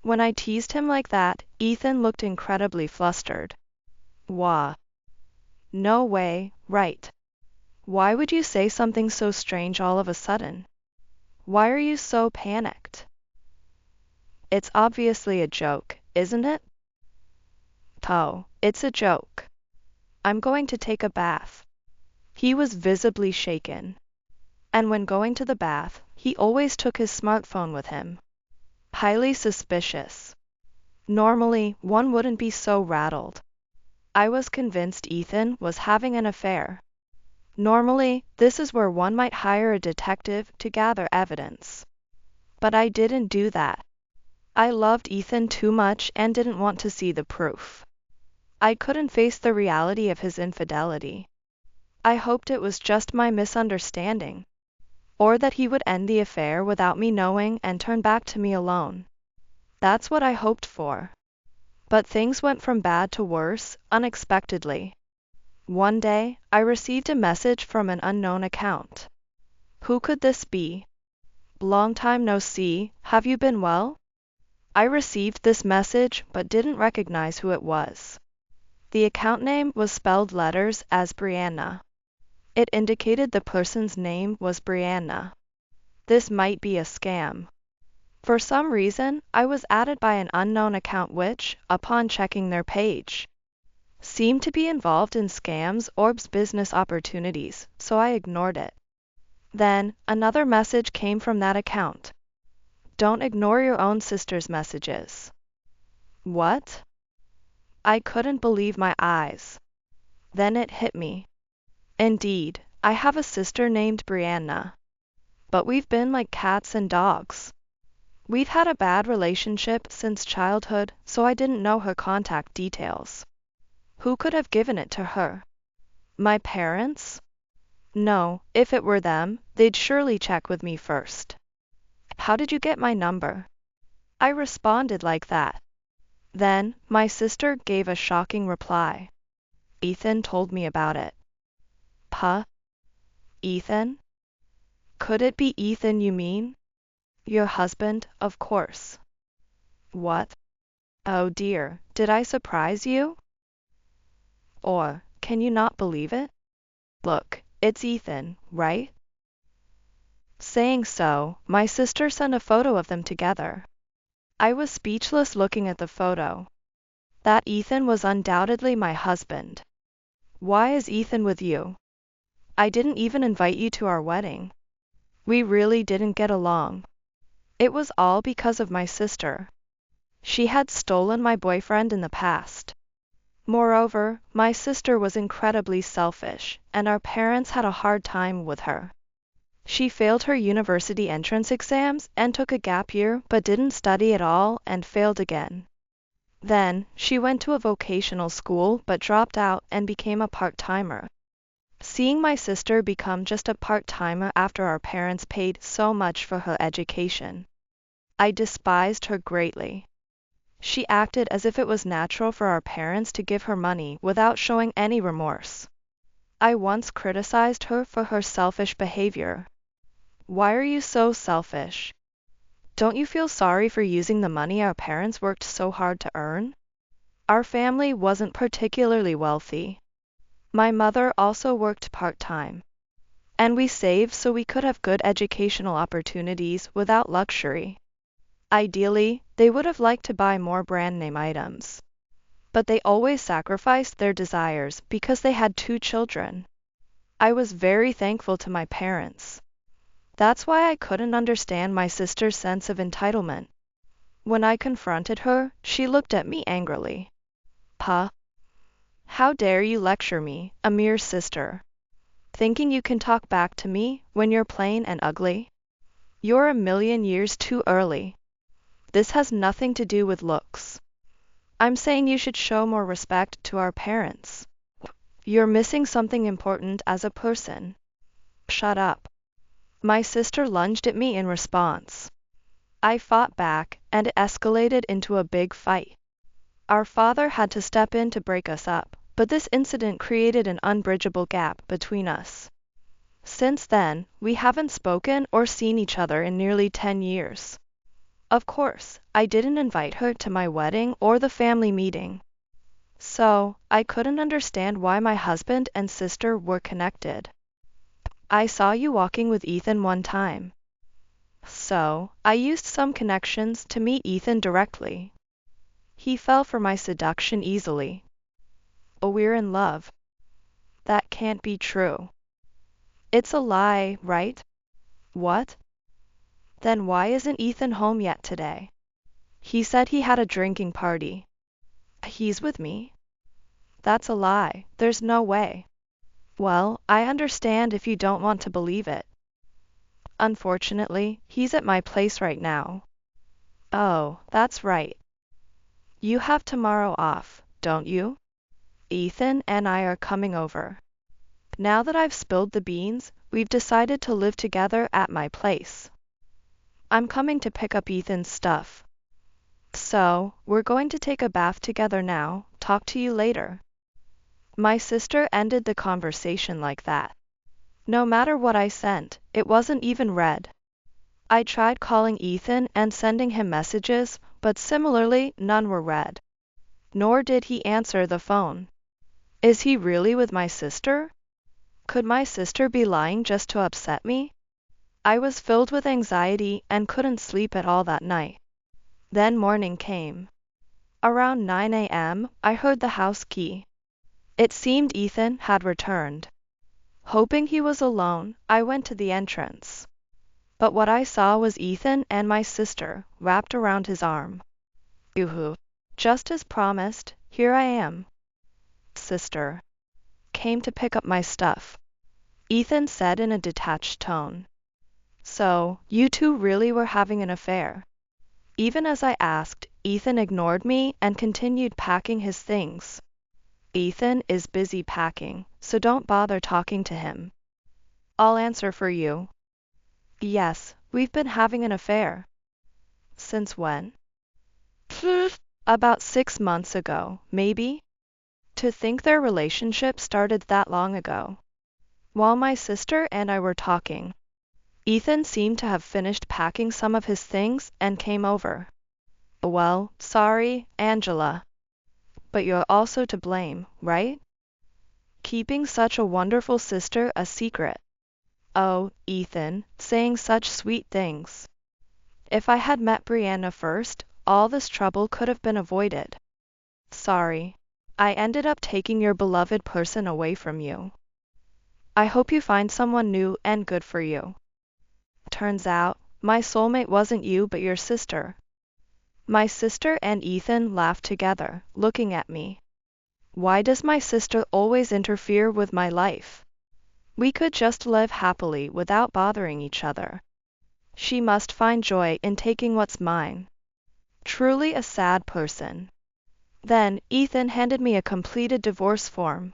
When I teased him like that, Ethan looked incredibly flustered. Wah. No way, right. Why would you say something so strange all of a sudden? Why are you so panicked? It's obviously a joke, isn't it? Oh, it's a joke. I'm going to take a bath. He was visibly shaken. And when going to the bath, he always took his smartphone with him. Highly suspicious. Normally, one wouldn't be so rattled. I was convinced Ethan was having an affair. Normally, this is where one might hire a detective to gather evidence. But I didn't do that. I loved Ethan too much and didn't want to see the proof. I couldn't face the reality of his infidelity. I hoped it was just my misunderstanding, or that he would end the affair without me knowing and turn back to me alone. That's what I hoped for. But things went from bad to worse, unexpectedly. One day, I received a message from an unknown account. Who could this be? Long time no see, have you been well? I received this message but didn't recognize who it was. The account name was spelled letters as Brianna. It indicated the person's name was Brianna. This might be a scam. For some reason, I was added by an unknown account which, upon checking their page, seemed to be involved in scams or business opportunities, so I ignored it. Then, another message came from that account. Don't ignore your own sister's messages. What? I couldn't believe my eyes. Then it hit me. Indeed, I have a sister named Brianna. But we've been like cats and dogs. We've had a bad relationship since childhood, so I didn't know her contact details. Who could have given it to her? My parents? No, if it were them, they'd surely check with me first. How did you get my number? I responded like that. Then, my sister gave a shocking reply. Ethan told me about it. Puh? Ethan? Could it be Ethan you mean? Your husband, of course. What? Oh dear, did I surprise you? Or, can you not believe it? Look, it's Ethan, right? Saying so, my sister sent a photo of them together. I was speechless looking at the photo. That Ethan was undoubtedly my husband. Why is Ethan with you? I didn't even invite you to our wedding. We really didn't get along. It was all because of my sister. She had stolen my boyfriend in the past. Moreover, my sister was incredibly selfish, and our parents had a hard time with her. She failed her university entrance exams and took a gap year but didn't study at all and failed again. Then, she went to a vocational school but dropped out and became a part-timer. Seeing my sister become just a part-timer after our parents paid so much for her education, I despised her greatly. She acted as if it was natural for our parents to give her money without showing any remorse. I once criticized her for her selfish behavior. Why are you so selfish? Don't you feel sorry for using the money our parents worked so hard to earn? Our family wasn't particularly wealthy. My mother also worked part-time. And we saved so we could have good educational opportunities without luxury. Ideally, they would have liked to buy more brand name items. But they always sacrificed their desires because they had 2 children. I was very thankful to my parents. That's why I couldn't understand my sister's sense of entitlement. When I confronted her, she looked at me angrily. Puh. How dare you lecture me, a mere sister, thinking you can talk back to me when you're plain and ugly? You're a million years too early. This has nothing to do with looks. I'm saying you should show more respect to our parents. You're missing something important as a person. Shut up. My sister lunged at me in response. I fought back, and it escalated into a big fight. Our father had to step in to break us up, but this incident created an unbridgeable gap between us. Since then, we haven't spoken or seen each other in nearly 10 years. Of course, I didn't invite her to my wedding or the family meeting. So, I couldn't understand why my husband and sister were connected. I saw you walking with Ethan one time. So, I used some connections to meet Ethan directly. He fell for my seduction easily. Oh, we're in love. That can't be true. It's a lie, right? What? Then why isn't Ethan home yet today? He said he had a drinking party. He's with me. That's a lie. There's no way. Well, I understand if you don't want to believe it. Unfortunately, he's at my place right now. Oh, that's right. You have tomorrow off, don't you? Ethan and I are coming over. Now that I've spilled the beans, we've decided to live together at my place. I'm coming to pick up Ethan's stuff. So, we're going to take a bath together now. Talk to you later. My sister ended the conversation like that. No matter what I sent, it wasn't even read. I tried calling Ethan and sending him messages, but similarly, none were read. Nor did he answer the phone. Is he really with my sister? Could my sister be lying just to upset me? I was filled with anxiety and couldn't sleep at all that night. Then morning came. Around 9 a.m., I heard the house key. It seemed Ethan had returned. Hoping he was alone, I went to the entrance. But what I saw was Ethan and my sister wrapped around his arm. Yoo-hoo. Just as promised, here I am. Sister. Came to pick up my stuff. Ethan said in a detached tone. So, you two really were having an affair? Even as I asked, Ethan ignored me and continued packing his things. Ethan is busy packing, so don't bother talking to him. I'll answer for you. Yes, we've been having an affair. Since when? About 6 months ago, maybe? To think their relationship started that long ago. While my sister and I were talking, Ethan seemed to have finished packing some of his things and came over. Well, sorry, Angela. But you're also to blame, right? Keeping such a wonderful sister a secret. Oh, Ethan, saying such sweet things. If I had met Brianna first, all this trouble could have been avoided. Sorry. I ended up taking your beloved person away from you. I hope you find someone new and good for you. Turns out, my soulmate wasn't you but your sister. My sister and Ethan laughed together, looking at me. Why does my sister always interfere with my life? We could just live happily without bothering each other. She must find joy in taking what's mine. Truly a sad person. Then, Ethan handed me a completed divorce form.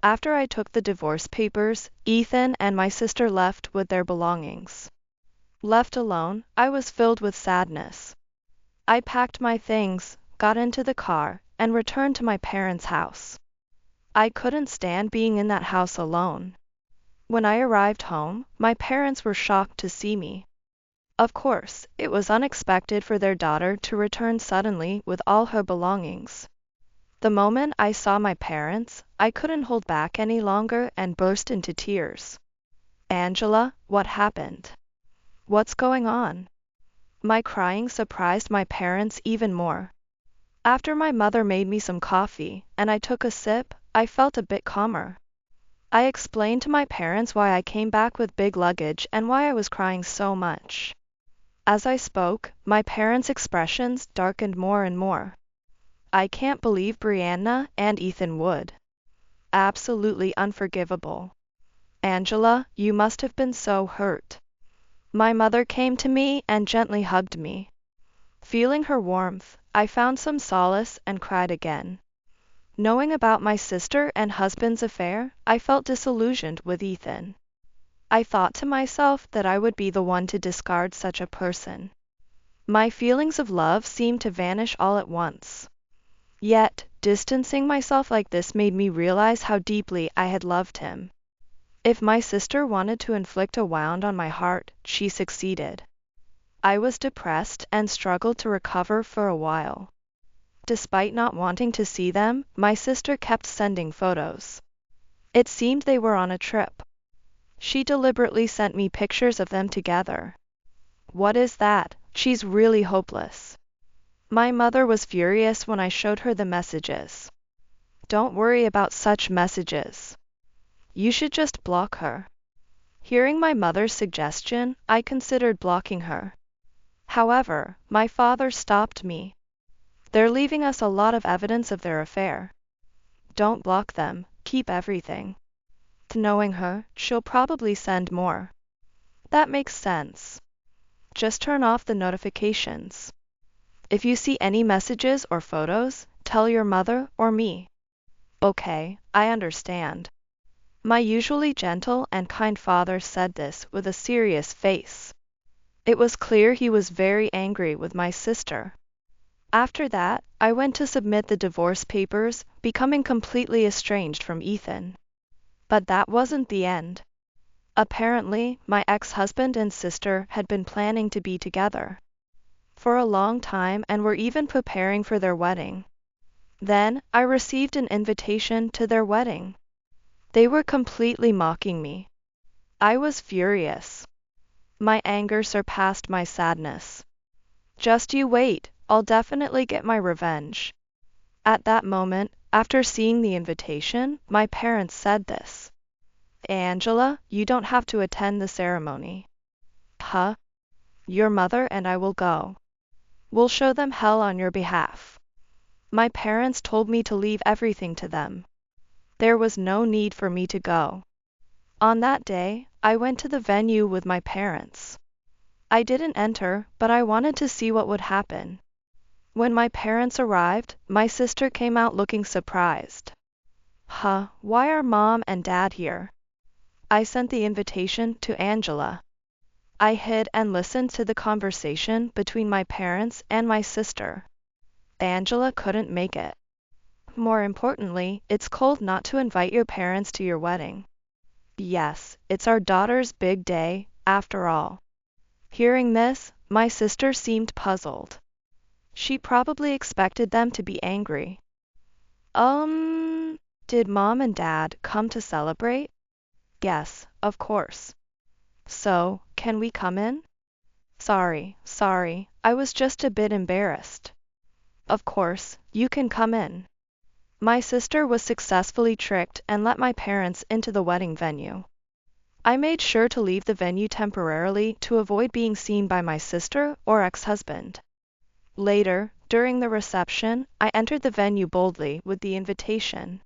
After I took the divorce papers, Ethan and my sister left with their belongings. Left alone, I was filled with sadness. I packed my things, got into the car, and returned to my parents' house. I couldn't stand being in that house alone. When I arrived home, my parents were shocked to see me. Of course, it was unexpected for their daughter to return suddenly with all her belongings. The moment I saw my parents, I couldn't hold back any longer and burst into tears. Angela, what happened? What's going on? My crying surprised my parents even more. After my mother made me some coffee, and I took a sip, I felt a bit calmer. I explained to my parents why I came back with big luggage and why I was crying so much. As I spoke, my parents' expressions darkened more and more. I can't believe Brianna and Ethan would. Absolutely unforgivable. Angela, you must have been so hurt. My mother came to me and gently hugged me. Feeling her warmth, I found some solace and cried again. Knowing about my sister and husband's affair, I felt disillusioned with Ethan. I thought to myself that I would be the one to discard such a person. My feelings of love seemed to vanish all at once. Yet, distancing myself like this made me realize how deeply I had loved him. If my sister wanted to inflict a wound on my heart, she succeeded. I was depressed and struggled to recover for a while. Despite not wanting to see them, my sister kept sending photos. It seemed they were on a trip. She deliberately sent me pictures of them together. What is that? She's really hopeless. My mother was furious when I showed her the messages. Don't worry about such messages. You should just block her. Hearing my mother's suggestion, I considered blocking her. However, my father stopped me. They're leaving us a lot of evidence of their affair. Don't block them, keep everything. Knowing her, she'll probably send more. That makes sense. Just turn off the notifications. If you see any messages or photos, tell your mother or me. Okay, I understand. My usually gentle and kind father said this with a serious face. It was clear he was very angry with my sister. After that, I went to submit the divorce papers, becoming completely estranged from Ethan. But that wasn't the end. Apparently, my ex-husband and sister had been planning to be together for a long time and were even preparing for their wedding. Then, I received an invitation to their wedding. They were completely mocking me. I was furious. My anger surpassed my sadness. Just you wait, I'll definitely get my revenge. At that moment, after seeing the invitation, my parents said this. Angela, you don't have to attend the ceremony. Huh? Your mother and I will go. We'll show them hell on your behalf. My parents told me to leave everything to them. There was no need for me to go. On that day, I went to the venue with my parents. I didn't enter, but I wanted to see what would happen. When my parents arrived, my sister came out looking surprised. Huh, why are mom and dad here? I sent the invitation to Angela. I hid and listened to the conversation between my parents and my sister. Angela couldn't make it. More importantly, it's cold not to invite your parents to your wedding. Yes, it's our daughter's big day, after all. Hearing this, my sister seemed puzzled. She probably expected them to be angry. Did mom and dad come to celebrate? Yes, of course. So, can we come in? Sorry, I was just a bit embarrassed. Of course, you can come in. My sister was successfully tricked and let my parents into the wedding venue. I made sure to leave the venue temporarily to avoid being seen by my sister or ex-husband. Later, during the reception, I entered the venue boldly with the invitation.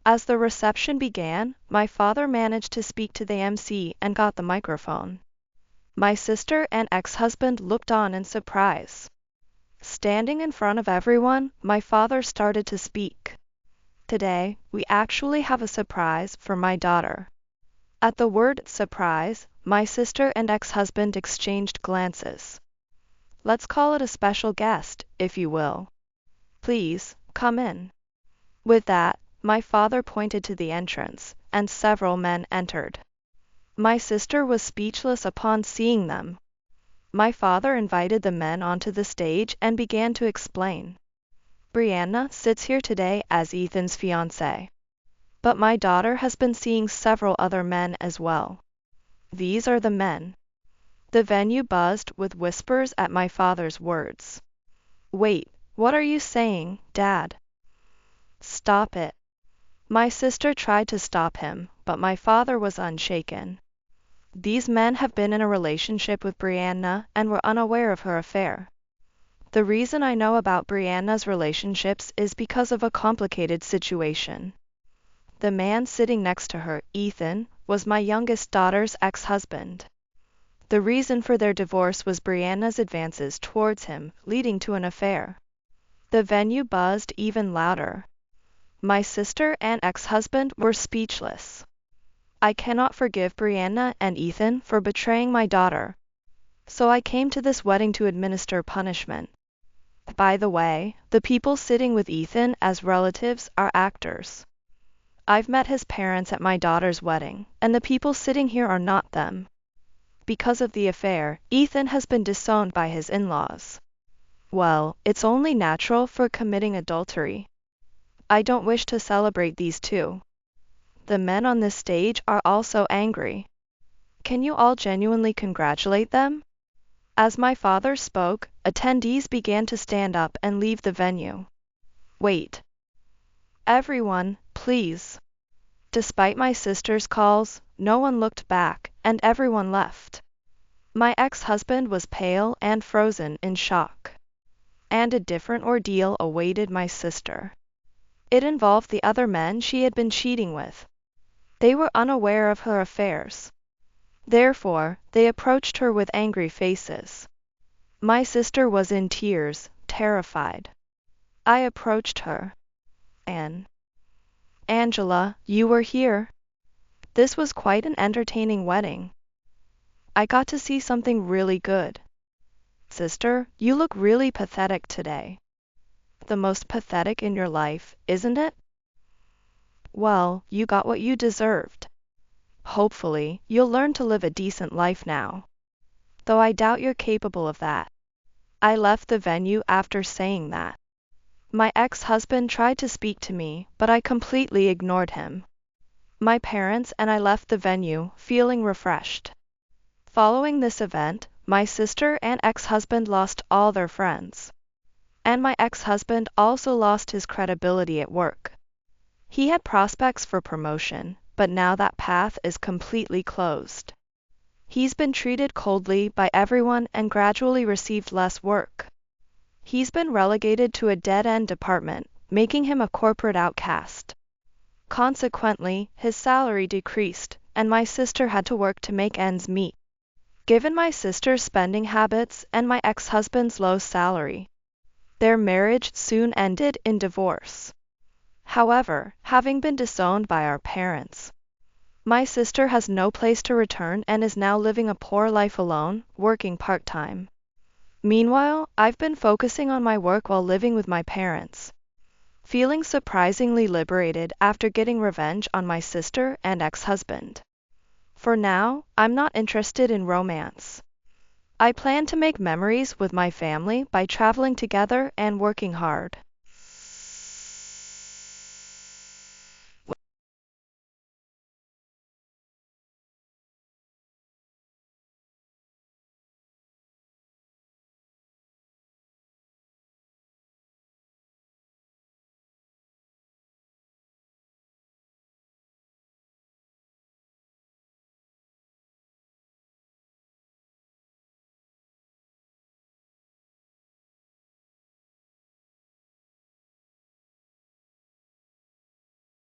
As the reception began, my father managed to speak to the MC and got the microphone. My sister and ex-husband looked on in surprise. Standing in front of everyone, my father started to speak. Today, we actually have a surprise for my daughter. At the word surprise, my sister and ex-husband exchanged glances. Let's call it a special guest, if you will. Please, come in. With that, my father pointed to the entrance, and several men entered. My sister was speechless upon seeing them. My father invited the men onto the stage and began to explain. Brianna sits here today as Ethan's fiancée. But my daughter has been seeing several other men as well. These are the men. The venue buzzed with whispers at my father's words. Wait, what are you saying, Dad? Stop it. My sister tried to stop him, but my father was unshaken. These men have been in a relationship with Brianna and were unaware of her affair. The reason I know about Brianna's relationships is because of a complicated situation. The man sitting next to her, Ethan, was my youngest daughter's ex-husband. The reason for their divorce was Brianna's advances towards him, leading to an affair. The venue buzzed even louder. My sister and ex-husband were speechless. I cannot forgive Brianna and Ethan for betraying my daughter, so I came to this wedding to administer punishment. By the way, the people sitting with Ethan as relatives are actors. I've met his parents at my daughter's wedding, and the people sitting here are not them. Because of the affair, Ethan has been disowned by his in-laws. Well, it's only natural for committing adultery. I don't wish to celebrate these two. The men on this stage are also angry. Can you all genuinely congratulate them? As my father spoke, attendees began to stand up and leave the venue. Wait. Everyone, please. Despite my sister's calls, no one looked back, and everyone left. My ex-husband was pale and frozen in shock. And a different ordeal awaited my sister. It involved the other men she had been cheating with. They were unaware of her affairs. Therefore, they approached her with angry faces. My sister was in tears, terrified. I approached her. Angela, you were here. This was quite an entertaining wedding. I got to see something really good. Sister, you look really pathetic today. The most pathetic in your life, isn't it? Well, you got what you deserved. Hopefully, you'll learn to live a decent life now. Though I doubt you're capable of that. I left the venue after saying that. My ex-husband tried to speak to me, but I completely ignored him. My parents and I left the venue, feeling refreshed. Following this event, my sister and ex-husband lost all their friends. And my ex-husband also lost his credibility at work. He had prospects for promotion, but now that path is completely closed. He's been treated coldly by everyone and gradually received less work. He's been relegated to a dead-end department, making him a corporate outcast. Consequently, his salary decreased, and my sister had to work to make ends meet. Given my sister's spending habits and my ex-husband's low salary, their marriage soon ended in divorce. However, having been disowned by our parents, my sister has no place to return and is now living a poor life alone, working part-time. Meanwhile, I've been focusing on my work while living with my parents, feeling surprisingly liberated after getting revenge on my sister and ex-husband. For now, I'm not interested in romance. I plan to make memories with my family by traveling together and working hard.